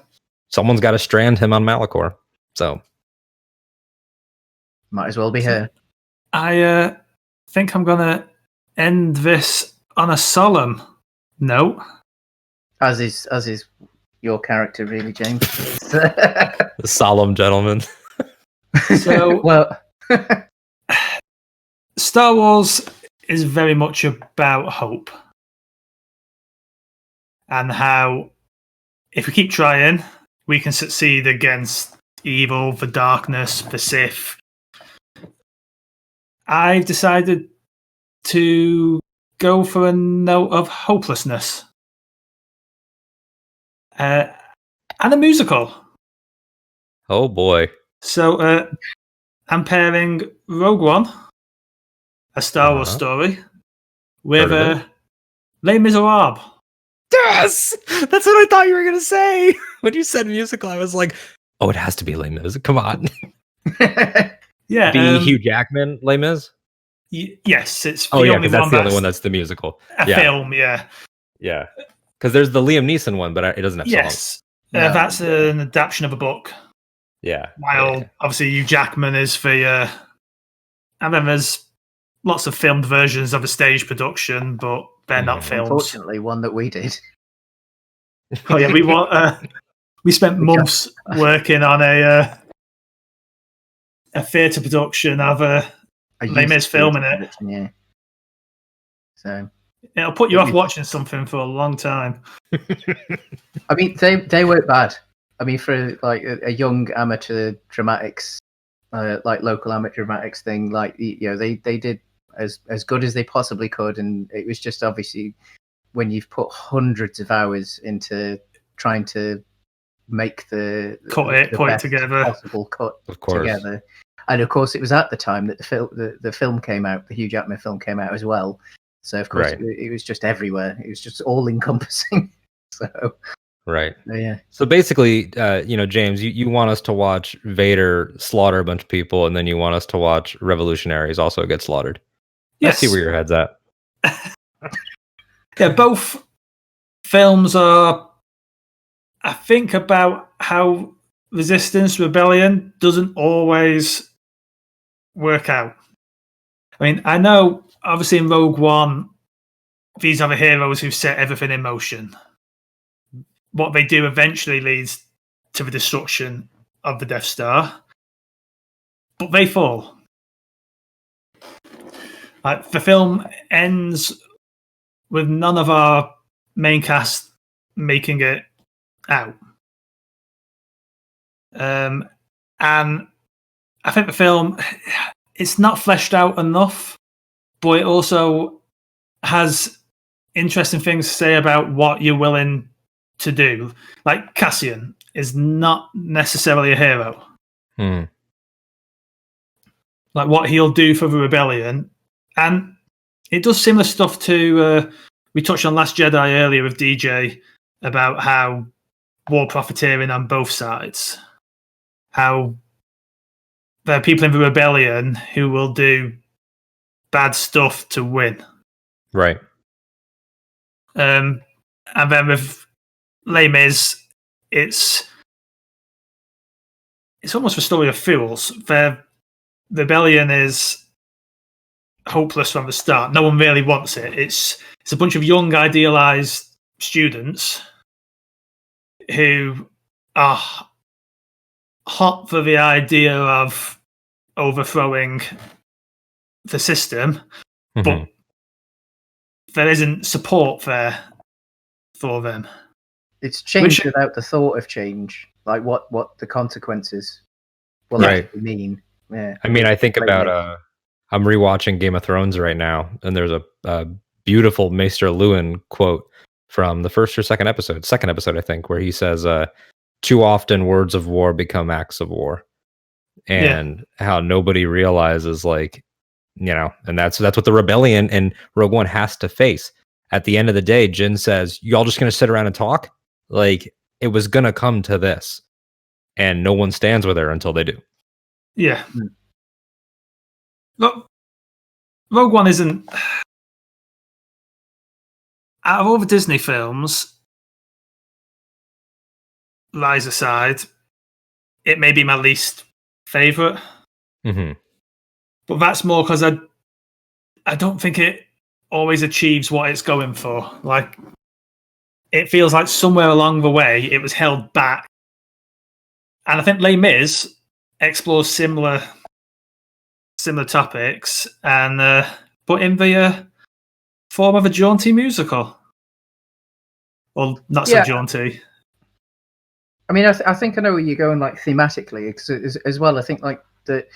Speaker 2: Someone's got to strand him on Malachor. So
Speaker 3: might as well be her.
Speaker 1: I think I'm gonna end this on a solemn note.
Speaker 3: As is your character, really, James.
Speaker 2: the solemn gentleman.
Speaker 1: So
Speaker 3: well,
Speaker 1: Star Wars is very much about hope and how if we keep trying, we can succeed against evil, the darkness, the Sith. I've decided to go for a note of hopelessness. And a musical.
Speaker 2: Oh boy.
Speaker 1: So I'm pairing Rogue One, a Star Wars story, with Les Miserables.
Speaker 2: Yes! That's what I thought you were going to say. When you said musical, I was like, oh, it has to be Les Mis. Come on.
Speaker 1: Yeah.
Speaker 2: The Hugh Jackman Les Mis?
Speaker 1: Yes, it's the
Speaker 2: only
Speaker 1: only
Speaker 2: that's
Speaker 1: one
Speaker 2: the only one that's the musical.
Speaker 1: Film, yeah.
Speaker 2: Yeah. Because there's the Liam Neeson one, but it doesn't have songs.
Speaker 1: Yes. That's an adaptation of a book.
Speaker 2: Yeah.
Speaker 1: While obviously Hugh Jackman is the... and then there's lots of filmed versions of a stage production, but they're not films.
Speaker 3: Unfortunately, one that we did.
Speaker 1: Oh yeah, we spent months working on a theatre production of Les Mis film in it.
Speaker 3: Yeah. So
Speaker 1: it'll put you off watching something for a long time.
Speaker 3: I mean, they weren't bad. I mean, for like a young amateur dramatics, like local amateur dramatics thing, like they did as good as they possibly could, and it was just obviously when you've put hundreds of hours into trying to make the
Speaker 1: put it together,
Speaker 3: possible cut
Speaker 2: of course.
Speaker 3: Together, and of course it was at the time that the film came out, the Hugh Jackman film came out as well. So of course it was just everywhere. It was just all encompassing. So.
Speaker 2: Right.
Speaker 3: Yeah.
Speaker 2: So basically, James, you want us to watch Vader slaughter a bunch of people, and then you want us to watch revolutionaries also get slaughtered.
Speaker 1: Yes.
Speaker 2: I see where your head's at.
Speaker 1: Yeah, both films are, I think, about how resistance, rebellion doesn't always work out. I mean, I know, obviously, in Rogue One, these are the heroes who set everything in motion. What they do eventually leads to the destruction of the Death Star, but they fall. The film ends with none of our main cast making it out. And I think the film, it's not fleshed out enough, but it also has interesting things to say about what you're willing to do. Like Cassian is not necessarily a hero. Like what he'll do for the rebellion. And it does similar stuff to, we touched on Last Jedi earlier with DJ about how war profiteering on both sides. How there are people in the rebellion who will do bad stuff to win.
Speaker 2: Right.
Speaker 1: And then with Les Mis, it's almost the story of fools. Their rebellion is hopeless from the start. No one really wants it. It's a bunch of young, idealized students who are hot for the idea of overthrowing the system, but there isn't support there for them.
Speaker 3: It's change without the thought of change, like what the consequences will actually mean. Yeah.
Speaker 2: I mean, I think about I'm rewatching Game of Thrones right now, and there's a beautiful Maester Lewin quote from the first or second episode, I think, where he says, too often words of war become acts of war. And how nobody realizes, like, and that's what the rebellion and Rogue One has to face. At the end of the day, Jin says, you all just going to sit around and talk? Like, it was going to come to this. And no one stands with her until they do.
Speaker 1: Yeah. Look, Rogue One isn't... Out of all the Disney films, lies aside, it may be my least favorite.
Speaker 2: Mm-hmm.
Speaker 1: But that's more because I don't think it always achieves what it's going for. Like, it feels like somewhere along the way it was held back. And I think Les Mis explores similar topics, and but in the form of a jaunty musical. Or not so jaunty.
Speaker 3: I mean, I think I know where you're going, like, thematically, as well. I think, like, that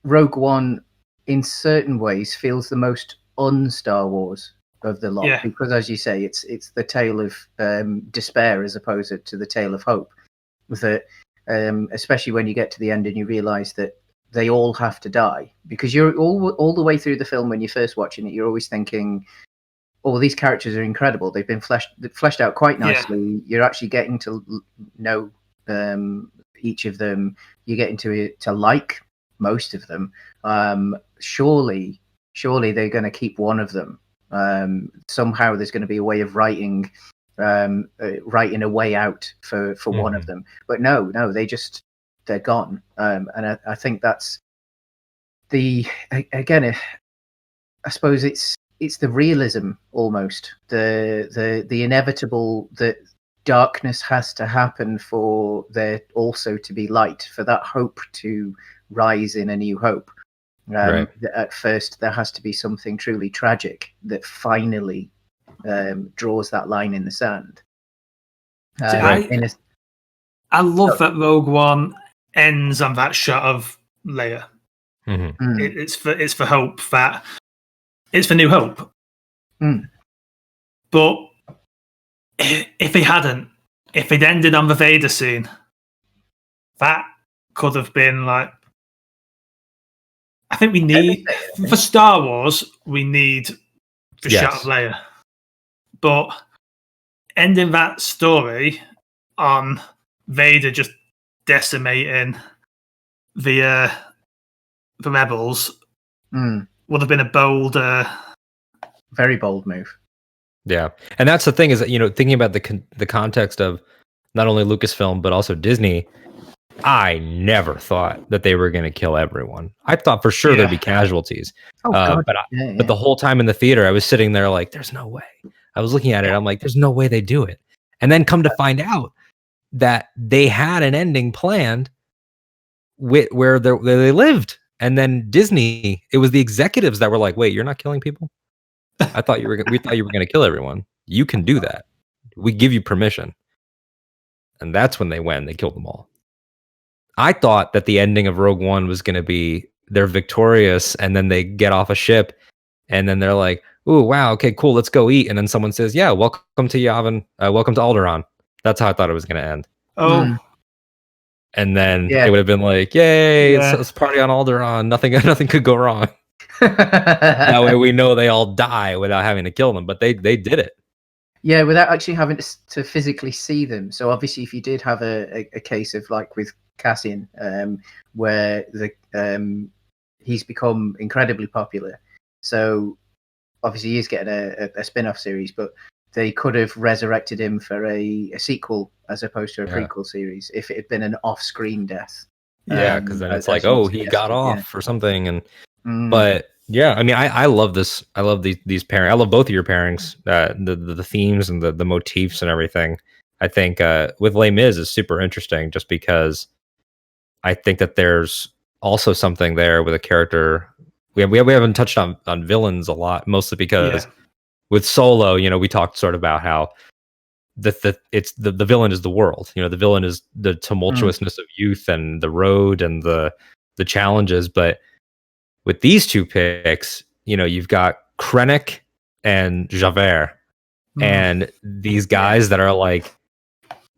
Speaker 3: Rogue One, in certain ways, feels the most un-Star Wars of the lot, because, as you say, it's the tale of despair as opposed to the tale of hope. That, especially when you get to the end and you realise that they all have to die, because you're all the way through the film when you're first watching it, you're always thinking, "Oh, these characters are incredible. They've been fleshed out quite nicely. Yeah. You're actually getting to know each of them. You're getting to like most of them. Surely they're going to keep one of them. Somehow there's going to be a way of writing a way out for one of them. But no, they're gone. And I think that's I suppose it's the realism, almost the inevitable, that darkness has to happen for there also to be light, for that hope to rise in A New Hope. Right. At first there has to be something truly tragic that finally draws that line in the sand.
Speaker 1: I love that Rogue One ends on that shot of Leia.
Speaker 2: Mm-hmm.
Speaker 1: It's for hope, that it's for New Hope.
Speaker 3: Mm.
Speaker 1: But if he'd ended on the Vader scene, that could have been like, I think we need, for Star Wars, we need the shot of Leia. But ending that story on Vader just decimating the rebels would have been a bold,
Speaker 3: very bold move.
Speaker 2: Yeah, and that's the thing, is that, thinking about the context of not only Lucasfilm but also Disney, I never thought that they were going to kill everyone. I thought for sure there'd be casualties.
Speaker 3: Oh, God.
Speaker 2: But the whole time in the theater, I was sitting there like, there's no way. I was looking at it, I'm like, there's no way they do it. And then come to find out that they had an ending planned where they lived. And then Disney, it was the executives that were like, wait, you're not killing people? we thought you were going to kill everyone. You can do that. We give you permission. And that's when they killed them all. I thought that the ending of Rogue One was going to be they're victorious, and then they get off a ship, and then they're like, "Ooh, wow, okay, cool, let's go eat." And then someone says, "Yeah, welcome to Yavin, welcome to Alderaan." That's how I thought it was going to end.
Speaker 1: Oh.
Speaker 2: And then it would have been like, "Yay, let's party on Alderaan. Nothing could go wrong." That way we know they all die without having to kill them, but they did it.
Speaker 3: Yeah, without actually having to physically see them. So obviously, if you did have a case of, like with Cassian, where he's become incredibly popular, so obviously he's getting a spin-off series, but they could have resurrected him for a sequel as opposed to a prequel series if it had been an off-screen death.
Speaker 2: Yeah, because then it's like, oh, he got off or something, and but yeah, I mean, I love this. I love these pairings. I love both of your pairings, the themes and the motifs and everything. I think with Les Mis is super interesting, just because I think that there's also something there with a character. We haven't touched on villains a lot, mostly because with Solo, we talked sort of about how the villain is the world. The villain is the tumultuousness of youth and the road and the challenges. But with these two picks, you've got Krennic and Javert, and these guys that are like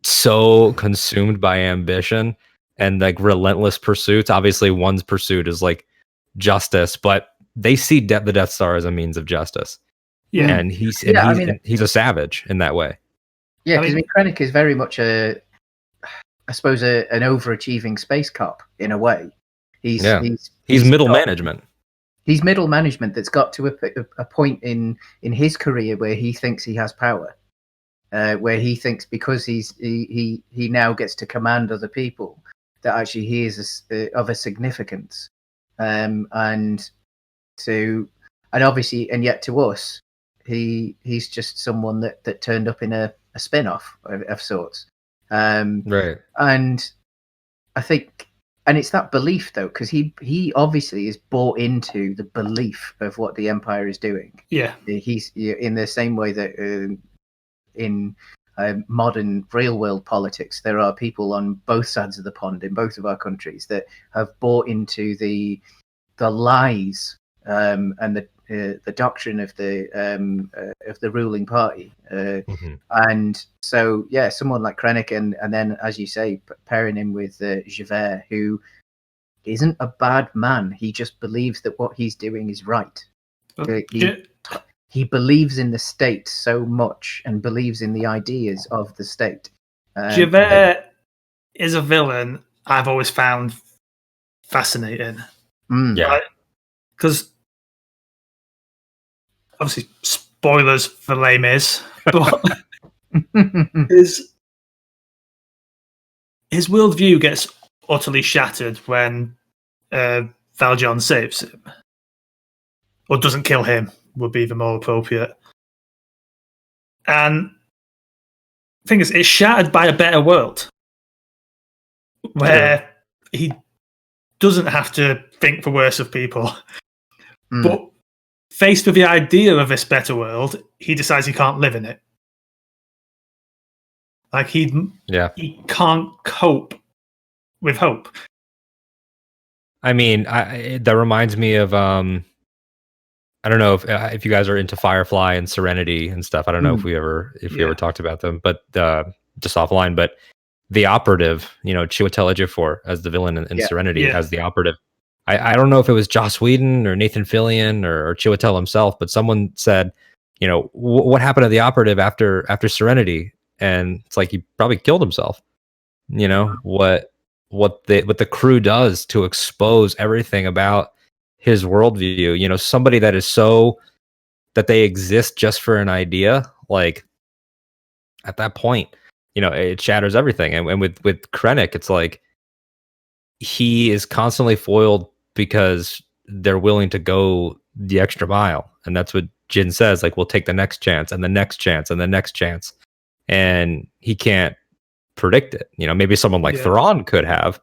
Speaker 2: so consumed by ambition and like relentless pursuits. Obviously, one's pursuit is like justice, but they see the Death Star as a means of justice. Yeah, and he's a savage in that way.
Speaker 3: Yeah, because Krennic is very much an overachieving space cop in a way. He's
Speaker 2: middle management.
Speaker 3: He's middle management that's got to a point in his career where he thinks he has power, where he thinks because he now gets to command other people that actually he is of a significance, and obviously, and yet to us, he's just someone that turned up in a spin-off of sorts,
Speaker 2: right?
Speaker 3: And I think, and it's that belief though, because he obviously is bought into the belief of what the Empire is doing.
Speaker 1: Yeah,
Speaker 3: he's in the same way that in modern real world politics, there are people on both sides of the pond in both of our countries that have bought into the lies and the doctrine of the ruling party, and so someone like Krennic, and then as you say, pairing him with Javert, who isn't a bad man. He just believes that what he's doing is right. He believes in the state so much and believes in the ideas of the state.
Speaker 1: Javert is a villain I've always found fascinating.
Speaker 2: Yeah.
Speaker 1: Because obviously, spoilers for Les Mis, but his worldview gets utterly shattered when Valjean saves him. Or doesn't kill him, would be the more appropriate. And the thing is, it's shattered by a better world where he doesn't have to think the worst of people. But faced with the idea of this better world, he decides he can't live in it. Like he can't cope with hope. I
Speaker 2: mean, that reminds me of I don't know if you guys are into Firefly and Serenity and stuff. I don't know if we ever talked about them, but just offline. But the operative, Chiwetel Ejiofor as the villain in Serenity, as the operative. I don't know if it was Joss Whedon or Nathan Fillion or Chiwetel himself, but someone said, what happened to the operative after Serenity? And it's like he probably killed himself. What the crew does to expose everything about his worldview, somebody that is so that they exist just for an idea, like at that point, it shatters everything. And with Krennic, it's like he is constantly foiled because they're willing to go the extra mile. And that's what Jin says, like, we'll take the next chance and the next chance and the next chance. And he can't predict it. Maybe someone like Theron could have,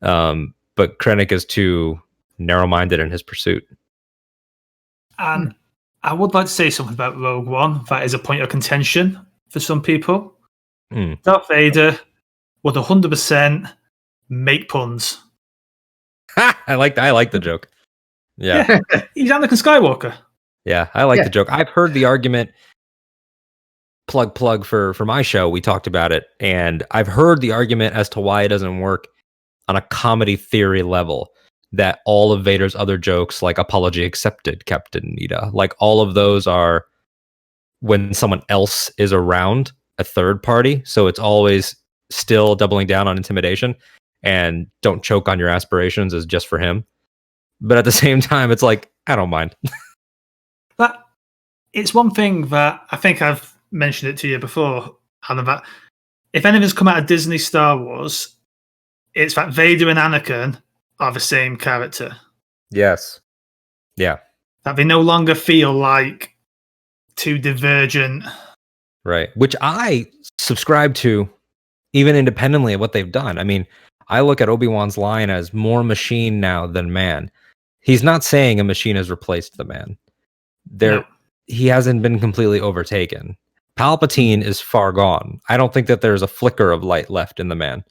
Speaker 2: but Krennic is too narrow-minded in his pursuit.
Speaker 1: And I would like to say something about Rogue One that is a point of contention for some people. Darth Vader would 100% make puns.
Speaker 2: I like the joke. Yeah.
Speaker 1: He's Anakin Skywalker.
Speaker 2: Yeah, I like the joke. I've heard the argument. Plug for my show. We talked about it, and I've heard the argument as to why it doesn't work on a comedy theory level. That all of Vader's other jokes, like apology accepted, Captain Nita, like all of those are when someone else is around, a third party. So it's always still doubling down on intimidation and don't choke on your aspirations is just for him. But at the same time, it's like, I don't mind.
Speaker 1: But it's one thing that I think I've mentioned it to you before, Alan, that if anything's come out of Disney Star Wars, it's that Vader and Anakin are the same character.
Speaker 2: Yes. Yeah.
Speaker 1: That they no longer feel like two divergent.
Speaker 2: Right. Which I subscribe to even independently of what they've done. I mean, I look at Obi-Wan's line as more machine now than man. He's not saying a machine has replaced the man. He hasn't been completely overtaken. Palpatine is far gone. I don't think that there's a flicker of light left in the man,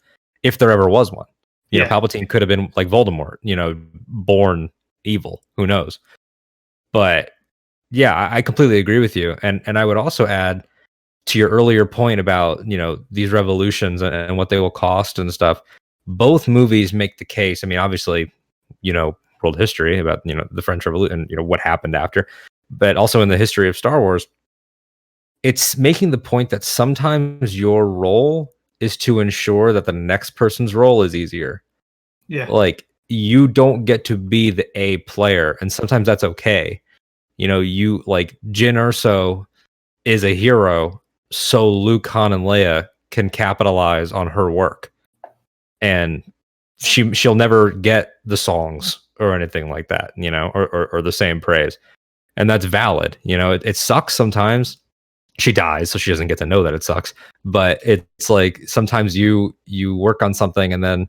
Speaker 2: if there ever was one. You know, Palpatine could have been like Voldemort, born evil. Who knows? But yeah, I completely agree with you. And I would also add to your earlier point about, these revolutions and what they will cost and stuff. Both movies make the case. I mean, obviously, world history about, the French Revolution and, what happened after, but also in the history of Star Wars, it's making the point that sometimes your role is to ensure that the next person's role is easier.
Speaker 1: Yeah.
Speaker 2: Like, you don't get to be the A player, and sometimes that's okay. You like Jyn Erso is a hero, so Luke, Han, and Leia can capitalize on her work, and she'll never get the songs or anything like that, you know, or the same praise, and that's valid. You know, it sucks sometimes. She dies, so she doesn't get to know that it sucks. But it's like sometimes you work on something, and then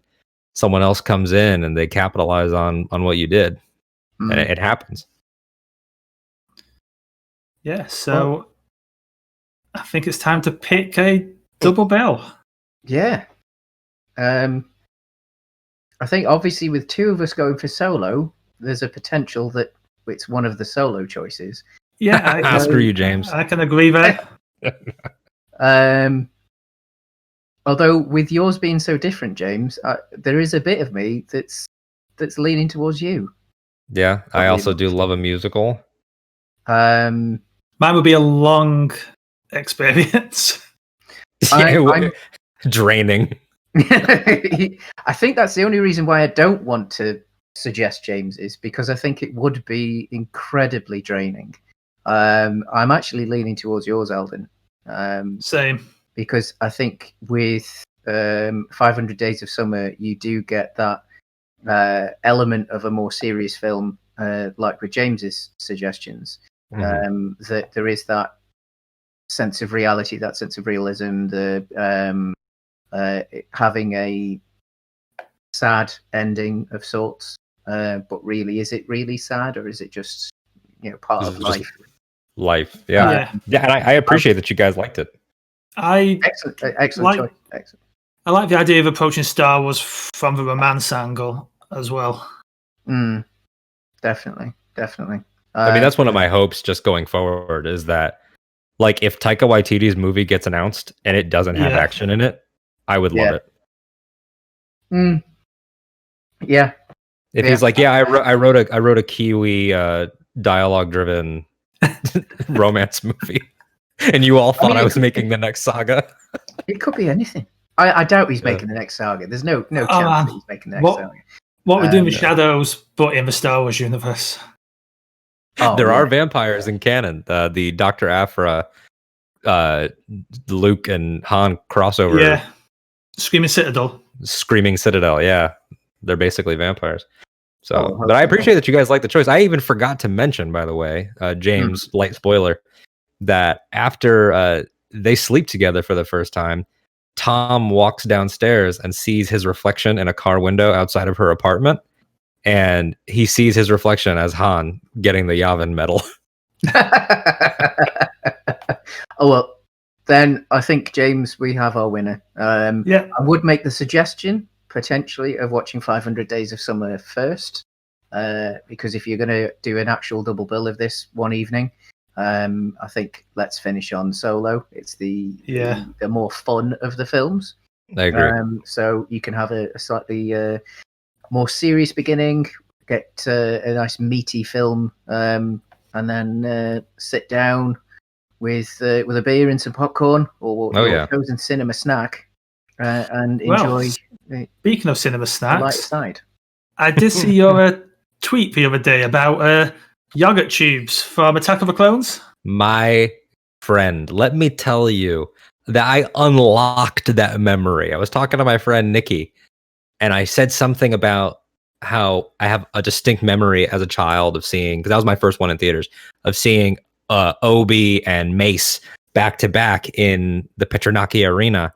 Speaker 2: someone else comes in and they capitalize on what you did, and it happens.
Speaker 1: Yeah, so I think it's time to pick a double bill.
Speaker 3: Yeah. I think obviously with two of us going for solo, there's a potential that it's one of the solo choices.
Speaker 1: Yeah,
Speaker 2: Screw you, James.
Speaker 1: I can agree there.
Speaker 3: Although with yours being so different, James, there is a bit of me that's leaning towards you.
Speaker 2: Yeah, I also do love a musical.
Speaker 3: Mine
Speaker 1: would be a long experience.
Speaker 2: Draining.
Speaker 3: I think that's the only reason why I don't want to suggest James is because I think it would be incredibly draining. I'm actually leaning towards yours, Alden.
Speaker 1: Same.
Speaker 3: Because I think with 500 Days of Summer, you do get that element of a more serious film, like with James's suggestions, that there is that sense of reality, that sense of realism, the having a sad ending of sorts. But really, is it really sad, or is it just part of life?
Speaker 2: Life, yeah. And I appreciate that you guys liked it.
Speaker 3: Excellent choice. Excellent.
Speaker 1: I like the idea of approaching Star Wars from the romance angle as well.
Speaker 3: Definitely.
Speaker 2: I mean, that's one of my hopes just going forward is that, like, if Taika Waititi's movie gets announced and it doesn't have action in it, I would love
Speaker 3: it. Yeah.
Speaker 2: If he's like, I wrote a Kiwi dialogue-driven romance movie, and you all thought I was making the next saga.
Speaker 3: It could be anything. I doubt he's making the next saga. There's no chance that he's making the next saga.
Speaker 1: What we're doing with Shadows, but in the Star Wars universe.
Speaker 2: There are vampires in canon. The Dr. Aphra, Luke and Han crossover.
Speaker 1: Yeah. Screaming Citadel,
Speaker 2: yeah. They're basically vampires. So, but I appreciate that you guys like the choice. I even forgot to mention, by the way, James, light spoiler, that after they sleep together for the first time, Tom walks downstairs and sees his reflection in a car window outside of her apartment. And he sees his reflection as Han getting the Yavin medal.
Speaker 3: Oh, well, then I think, James, we have our winner. I would make the suggestion, potentially, of watching 500 Days of Summer first. Because if you're going to do an actual double bill of this one evening, I think let's finish on Solo. It's the more fun of the films.
Speaker 2: I agree.
Speaker 3: So you can have a slightly more serious beginning, get a nice meaty film, and then sit down with a beer and some popcorn or chosen cinema snack, and enjoy.
Speaker 1: Speaking of cinema snacks,
Speaker 3: the lighter side.
Speaker 1: I did see your tweet the other day about yogurt tubes from Attack of the Clones.
Speaker 2: My friend, let me tell you that I unlocked that memory. I was talking to my friend Nikki, and I said something about how I have a distinct memory as a child of seeing, because that was my first one in theaters, of seeing Obi and Mace back to back in the Petronaki Arena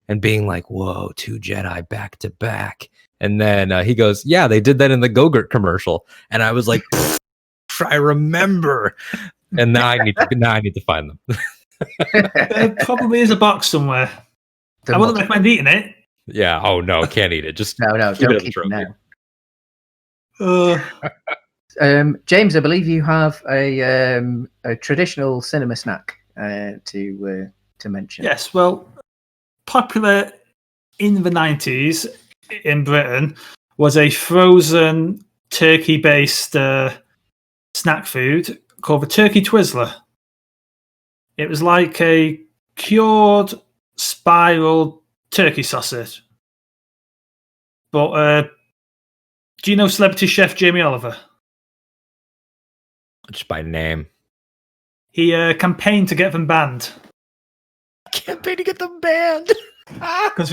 Speaker 2: and being like, whoa, two Jedi back to back. And then he goes, yeah, they did that in the Go-Gurt commercial. And I was like, I remember. And now I need to find them.
Speaker 1: There probably is a box somewhere. I wouldn't recommend eating it.
Speaker 2: Yeah. Oh no, can't eat it. Just
Speaker 3: no, don't keep it now. James, I believe you have a traditional cinema snack to mention.
Speaker 1: Yes, well, popular in the 90s in Britain was a frozen turkey-based snack food called the Turkey Twizzler. It was like a cured spiral turkey sausage. But do you know celebrity chef Jamie Oliver?
Speaker 2: Just by name.
Speaker 1: He campaigned to get them banned.
Speaker 2: Campaign to get them banned.
Speaker 1: Because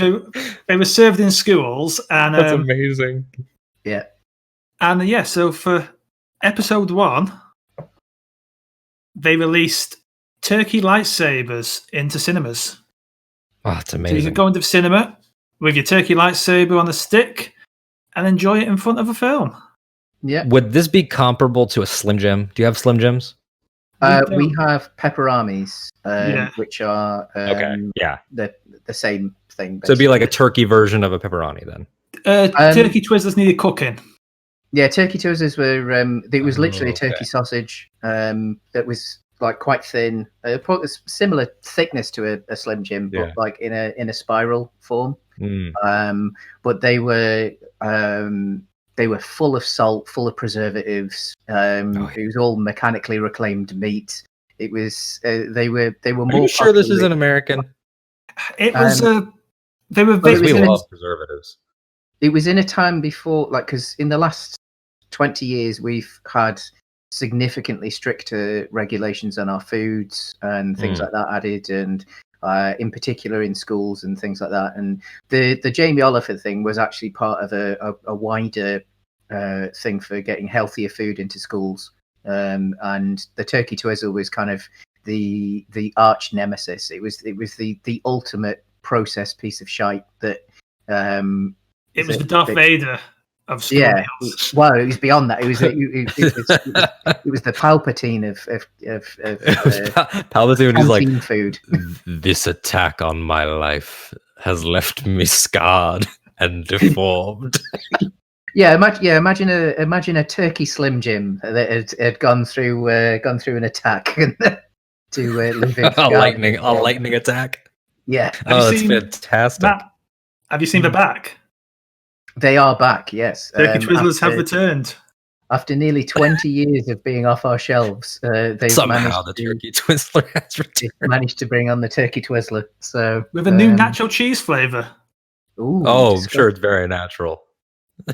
Speaker 1: they were served in schools, and
Speaker 2: That's amazing.
Speaker 3: Yeah.
Speaker 1: And yeah, so for episode 1, they released turkey lightsabers into cinemas.
Speaker 2: Oh, that's
Speaker 1: So you
Speaker 2: amazing.
Speaker 1: could go into the cinema with your turkey lightsaber on a stick and enjoy it in front of a film.
Speaker 3: Yeah.
Speaker 2: Would this be comparable to a Slim Jim? Do you have Slim Jims?
Speaker 3: We have peperamis,
Speaker 1: Yeah.
Speaker 3: which are
Speaker 2: Yeah.
Speaker 3: the same thing.
Speaker 2: So it'd be like a
Speaker 3: basically.
Speaker 2: turkey version of a pepperoni then.
Speaker 1: Turkey Twizzlers needed cooking.
Speaker 3: Yeah, turkey Twizzlers were. It was literally a
Speaker 2: Okay.
Speaker 3: turkey sausage that was like quite thin, similar thickness to a Slim Jim, but
Speaker 2: Yeah.
Speaker 3: like in a spiral form.
Speaker 2: Mm.
Speaker 3: But they were full of salt, full of preservatives. It was all mechanically reclaimed meat. It was they were more.
Speaker 2: Are you sure this
Speaker 3: popular-
Speaker 2: isn't American?
Speaker 1: It was. They were.
Speaker 3: Well, it
Speaker 2: We
Speaker 3: was
Speaker 2: love preservatives.
Speaker 3: It was in a time before, like, because in the last 20 years we've had significantly stricter regulations on our foods and things like that added, and in particular in schools and things like that. And the Jamie Oliver thing was actually part of a wider thing for getting healthier food into schools. And the turkey twizzle was kind of the arch nemesis. It was the ultimate processed piece of shite that.
Speaker 1: It was the Darth Vader of school
Speaker 3: Yeah,
Speaker 1: meals.
Speaker 3: well, it was beyond that. It was the Palpatine of
Speaker 2: Palpatine is like,
Speaker 3: canteen food.
Speaker 2: this attack on my life has left me scarred and deformed.
Speaker 3: Yeah, imagine a turkey Slim Jim that had gone through an attack to leave it
Speaker 2: a lightning attack.
Speaker 3: Yeah.
Speaker 2: Oh, that's fantastic.
Speaker 1: Matt, have you seen the back?
Speaker 3: They are back, yes.
Speaker 1: Turkey Twizzlers have returned.
Speaker 3: After nearly 20 years of being off our shelves, they've
Speaker 2: Somehow the Turkey Twizzler has returned.
Speaker 3: managed to bring on the Turkey Twizzler. So
Speaker 1: With a new nacho cheese flavour.
Speaker 2: I'm sure it's very natural.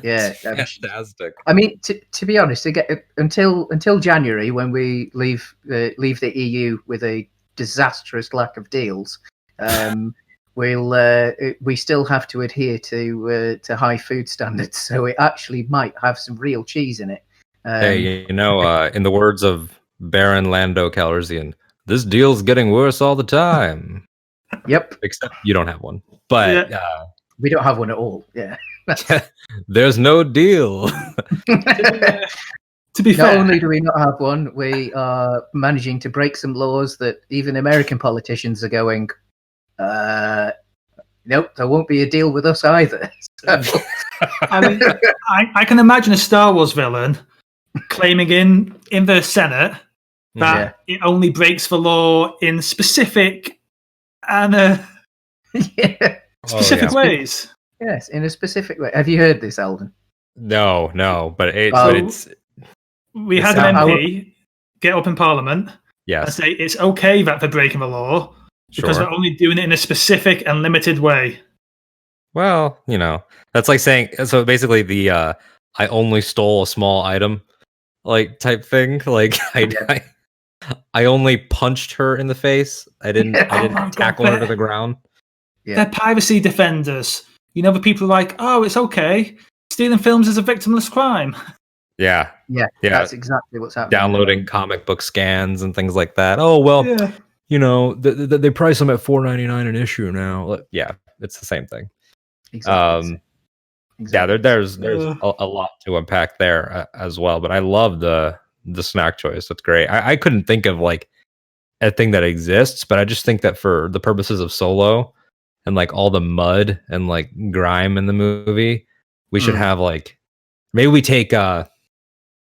Speaker 3: Yeah,
Speaker 2: fantastic.
Speaker 3: I mean, to be honest, until January, when we leave the EU with a disastrous lack of deals, we still have to adhere to high food standards. So it actually might have some real cheese in it.
Speaker 2: Hey, in the words of Baron Lando Calrissian, this deal's getting worse all the time.
Speaker 3: Yep.
Speaker 2: Except you don't have one, but
Speaker 3: we don't have one at all. Yeah.
Speaker 2: There's no deal.
Speaker 1: To be fair,
Speaker 3: not only do we not have one, we are managing to break some laws that even American politicians are going, nope, there won't be a deal with us either. So.
Speaker 1: I mean, I can imagine a Star Wars villain claiming in the Senate that it only breaks the law in specific and specific ways.
Speaker 3: Yes, in a specific way. Have you heard this, Alden?
Speaker 2: No, but
Speaker 1: we had an MP get up in Parliament and say it's okay that they're breaking the law because they're only doing it in a specific and limited way.
Speaker 2: Well, that's like saying, so basically the I only stole a small item like type thing. Like I only punched her in the face. I didn't tackle her to the ground.
Speaker 1: Yeah. They're privacy defenders. The people are like, oh, it's okay. Stealing films is a victimless crime.
Speaker 3: Yeah. That's exactly what's happening.
Speaker 2: Downloading comic book scans and things like that. Oh, well, they price them at $4.99 an issue now. Yeah, it's the same thing.
Speaker 3: Exactly.
Speaker 2: Yeah, there's a lot to unpack there as well. But I love the snack choice. That's great. I couldn't think of like a thing that exists, but I just think that for the purposes of Solo and like all the mud and like grime in the movie, we should have like, maybe we take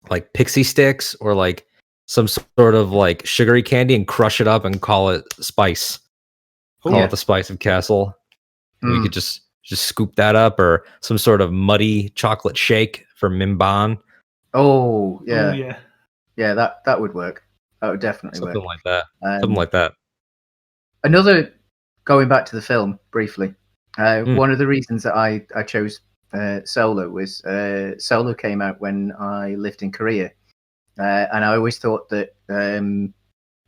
Speaker 2: like pixie sticks or like some sort of like sugary candy and crush it up and call it spice. Call it the spice of Castle. We could just scoop that up, or some sort of muddy chocolate shake for Mimban.
Speaker 3: Oh yeah. Yeah, that would work. That would definitely work.
Speaker 2: Something like that.
Speaker 3: Another, going back to the film briefly, one of the reasons that I chose Solo was Solo came out when I lived in Korea, and I always thought that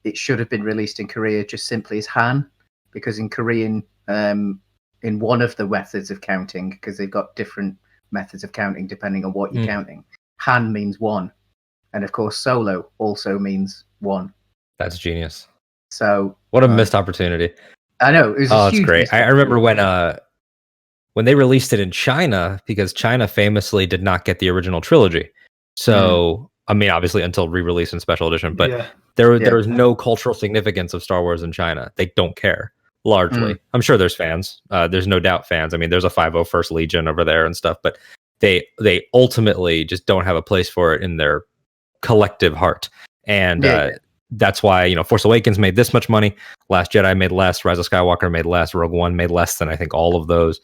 Speaker 3: it should have been released in Korea just simply as Han, because in Korean, in one of the methods of counting, because they've got different methods of counting depending on what you're counting, Han means one. And of course, solo also means one.
Speaker 2: That's genius.
Speaker 3: So
Speaker 2: what a missed opportunity.
Speaker 3: I know. It was a huge
Speaker 2: great. I remember when they released it in China, because China famously did not get the original trilogy. So, I mean, obviously until re-release in special edition, but there was no cultural significance of Star Wars in China. They don't care, largely. I'm sure there's fans. There's no doubt fans. I mean, there's a 501st Legion over there and stuff, but they ultimately just don't have a place for it in their collective heart. And that's why, you know, Force Awakens made this much money. Last Jedi made less. Rise of Skywalker made less. Rogue One made less than I think all of those.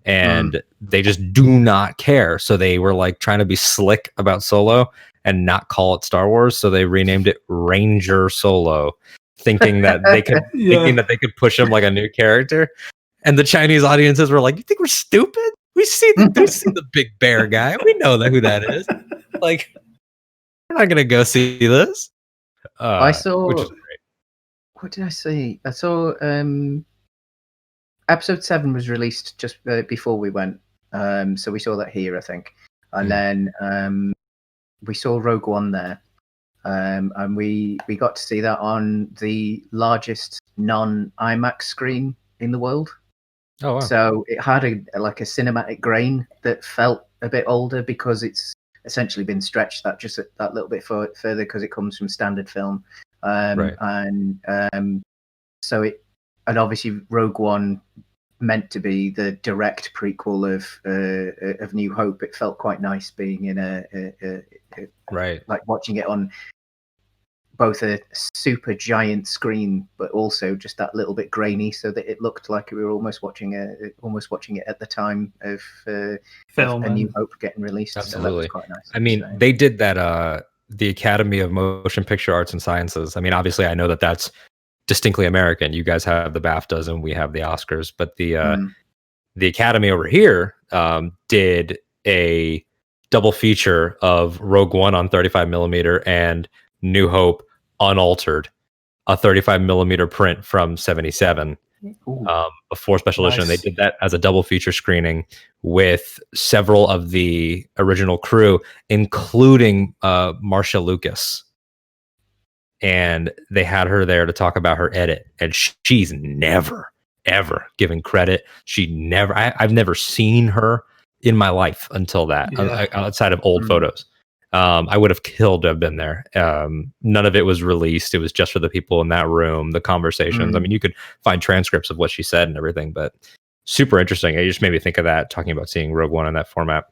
Speaker 2: And they just do not care. So they were like trying to be slick about Solo and not call it Star Wars. So they renamed it Ranger Solo, thinking that they could push him like a new character. And the Chinese audiences were like, "You think we're stupid? We see the big bear guy. We know who that is. Like, we're not gonna go see this."
Speaker 3: I saw.
Speaker 2: Which is great.
Speaker 3: What did I see? I saw. Episode 7 was released just before we went, so we saw that here, I think, and then we saw Rogue One there, and we got to see that on the largest non-IMAX screen in the world.
Speaker 2: Oh wow!
Speaker 3: So it had a cinematic grain that felt a bit older because it's essentially been stretched that little bit further because it comes from standard film, and so it. And obviously, Rogue One meant to be the direct prequel of New Hope. It felt quite nice being in like watching it on both a super giant screen, but also just that little bit grainy, so that it looked like we were almost watching it at the time of film, A New Hope getting released.
Speaker 2: Absolutely,
Speaker 3: so that was quite nice.
Speaker 2: I mean, they did that. The Academy of Motion Picture Arts and Sciences. I mean, obviously, I know that that's distinctly American. You guys have the BAFTAs and we have the Oscars, but the Academy over here did a double feature of Rogue One on 35 millimeter and New Hope unaltered, a 35 millimeter print from 77 before special edition. They did that as a double feature screening with several of the original crew, including Marcia Lucas. And they had her there to talk about her edit, and she's never ever given credit. I've never seen her in my life until that, outside of old photos. I would have killed to have been there. None of it was released. It was just for the people in that room, the conversations. I mean, you could find transcripts of what she said and everything, but super interesting. It just made me think of that, talking about seeing Rogue One in that format.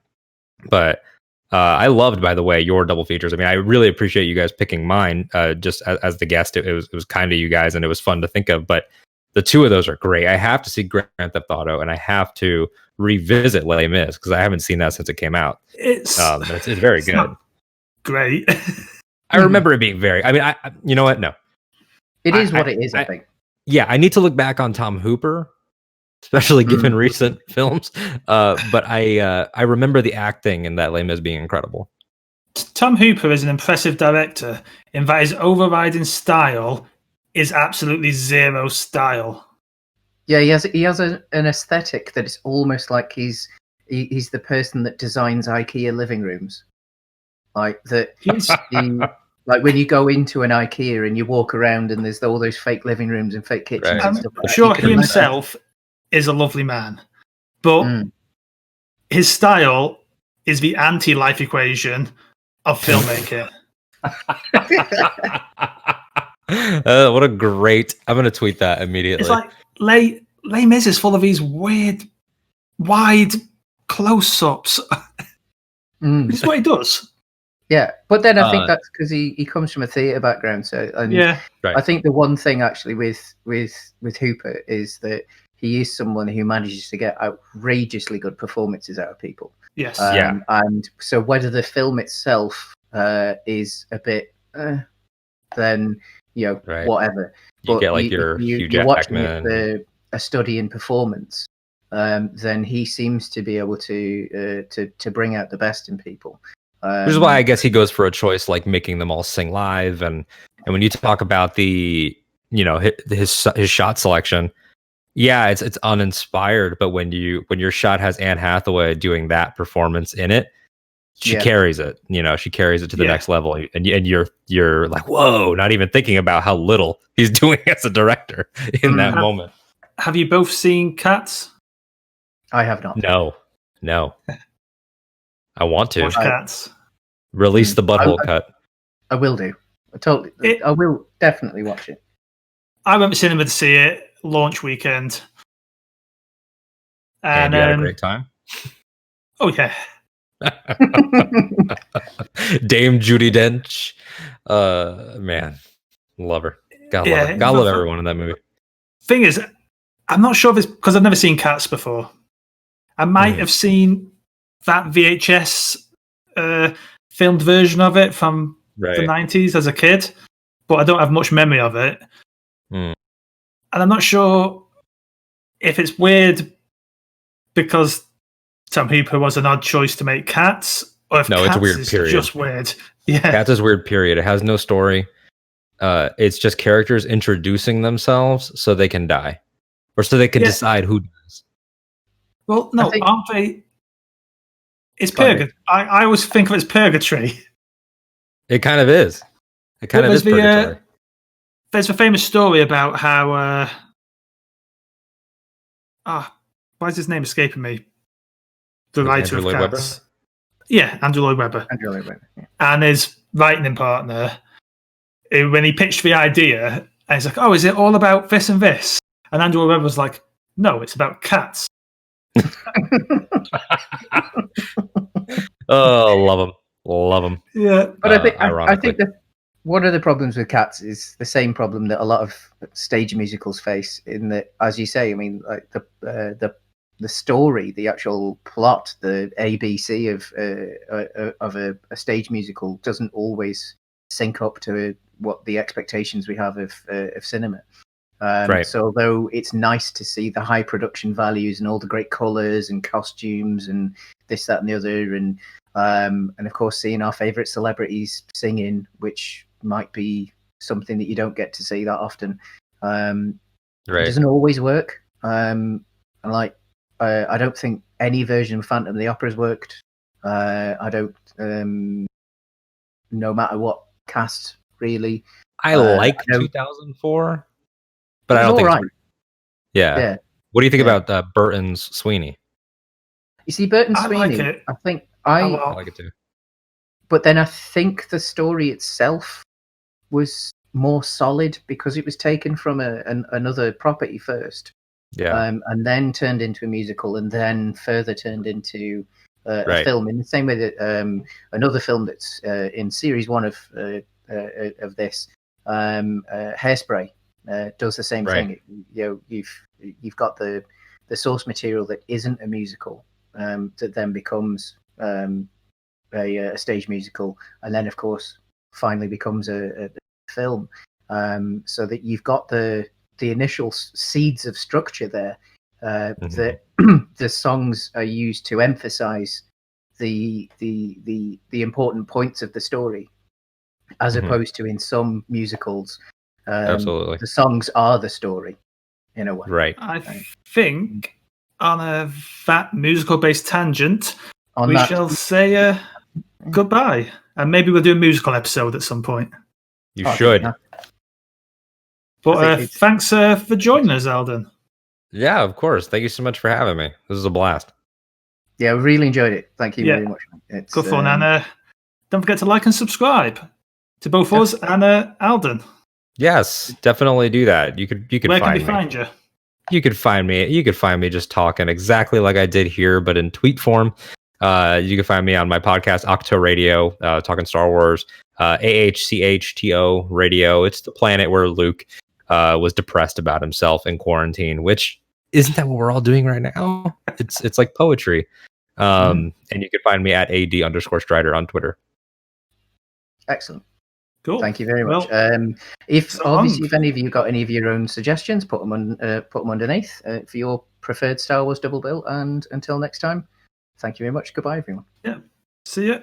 Speaker 2: But I loved, by the way, your double features. I mean, I really appreciate you guys picking mine just as the guest. It was kind of you guys, and it was fun to think of. But the two of those are great. I have to see Grand Theft Auto, and I have to revisit Les Mis because I haven't seen that since it came out. It's very good.
Speaker 1: Great.
Speaker 2: I remember it being very. I mean, I you know what? No,
Speaker 3: it is what it is. I think.
Speaker 2: Yeah, I need to look back on Tom Hooper, especially given recent films. But I remember the acting in that Les Mis being incredible.
Speaker 1: Tom Hooper is an impressive director in that his overriding style is absolutely zero style.
Speaker 3: Yeah, he has an aesthetic that is almost like he's the person that designs IKEA living rooms. Like that, like when you go into an IKEA and you walk around and there's all those fake living rooms and fake kitchens. And stuff
Speaker 1: I'm sure he himself is a lovely man, but his style is the anti-life equation of filmmaking.
Speaker 2: What a great! I'm going to tweet that immediately.
Speaker 1: It's like Les Mis is full of these weird, wide close-ups. This is what he does.
Speaker 3: Yeah, but then I think that's because he comes from a theatre background. So I think the one thing actually with Hooper is that he is someone who manages to get outrageously good performances out of people.
Speaker 1: Yes.
Speaker 3: And so whether the film itself is a bit, then whatever.
Speaker 2: You get like your Hugh Jackman,
Speaker 3: a study in performance. Then he seems to be able to bring out the best in people.
Speaker 2: Which is why I guess he goes for a choice like making them all sing live, and when you talk about the his shot selection, Yeah, it's uninspired, but when your shot has Anne Hathaway doing that performance in it, she carries it. She carries it to the next level, and you're like, whoa! Not even thinking about how little he's doing as a director in that moment.
Speaker 1: Have you both seen Cats?
Speaker 3: I have not.
Speaker 2: No. I want to
Speaker 1: watch Cats.
Speaker 2: Release the butthole cut.
Speaker 3: I will do. I will definitely watch it.
Speaker 1: I went to cinema to see it launch weekend,
Speaker 2: and you had a great time.
Speaker 1: Oh yeah.
Speaker 2: Dame Judi Dench, man, love her. Gotta love everyone in that movie.
Speaker 1: Thing is, I'm not sure if it's because I've never seen Cats before. I might have seen that VHS filmed version of it from the 90s as a kid, but I don't have much memory of it. And I'm not sure if it's weird because some people was an odd choice to make Cats, or if Cats
Speaker 2: it's a weird
Speaker 1: is
Speaker 2: period.
Speaker 1: Just weird. Yeah,
Speaker 2: Cats is a weird period. It has no story. It's just characters introducing themselves so they can die, or so they can decide who dies.
Speaker 1: Well, no, aren't they? It's purgatory. I always think of it as purgatory.
Speaker 2: It kind of is. It kind of is purgatory.
Speaker 1: There's a famous story about how why is his name escaping me? The writer of Cats. Yeah, Andrew Lloyd Webber.
Speaker 3: Yeah.
Speaker 1: And his writing partner, when he pitched the idea, and he's like, "Oh, is it all about this and this?" And Andrew Lloyd Webber was like, "No, it's about cats."
Speaker 2: Oh, love them.
Speaker 1: Yeah,
Speaker 3: but I think that one of the problems with Cats is the same problem that a lot of stage musicals face. In that, as you say, I mean, like the story, the actual plot, the ABC of a stage musical doesn't always sync up to what the expectations we have of cinema. So although it's nice to see the high production values and all the great colors and costumes and this, that, and the other, and of course seeing our favorite celebrities singing, which might be something that you don't get to see that often, it doesn't always work. I don't think any version of Phantom of the Opera has worked. I don't, no matter what cast, really.
Speaker 2: I like 2004, but I don't think it's yeah. What do you think about Burton's Sweeney?
Speaker 3: You see, Burton's Sweeney,
Speaker 1: like it.
Speaker 3: I think
Speaker 2: I like it too.
Speaker 3: But then I think the story itself was more solid because it was taken from another property first.
Speaker 2: Yeah.
Speaker 3: And then turned into a musical, and then further turned into a film. In the same way that another film that's in series 1 of this, Hairspray, does the same thing. You've got the source material that isn't a musical, that then becomes a stage musical, and then of course finally becomes a film. So that you've got the initial seeds of structure there, that the songs are used to emphasize the important points of the story, as opposed to in some musicals,
Speaker 2: absolutely,
Speaker 3: the songs are the story in a way.
Speaker 2: Right.
Speaker 1: I think on that musical-based tangent, shall say goodbye, and maybe we'll do a musical episode at some point.
Speaker 2: You should.
Speaker 1: But thanks for joining us, Alden.
Speaker 2: Yeah, of course. Thank you so much for having me. This was a blast.
Speaker 3: Yeah, I really enjoyed it. Thank you very much. It's
Speaker 1: good fun. And don't forget to like and subscribe to both us and Alden.
Speaker 2: Yes, definitely do that. You could
Speaker 1: Where
Speaker 2: find
Speaker 1: can we
Speaker 2: me.
Speaker 1: find you?
Speaker 2: You could find me just talking exactly like I did here, but in tweet form. You can find me on my podcast, Ach-To Radio, talking Star Wars, AHCHTO Radio. It's the planet where Luke was depressed about himself in quarantine, which isn't that what we're all doing right now? It's like poetry. And you can find me at AD_Strider on Twitter.
Speaker 3: Excellent.
Speaker 1: Cool.
Speaker 3: Thank you very much. If any of you got any of your own suggestions, put them underneath for your preferred Star Wars double bill. And until next time, thank you very much. Goodbye, everyone.
Speaker 1: Yeah. See ya.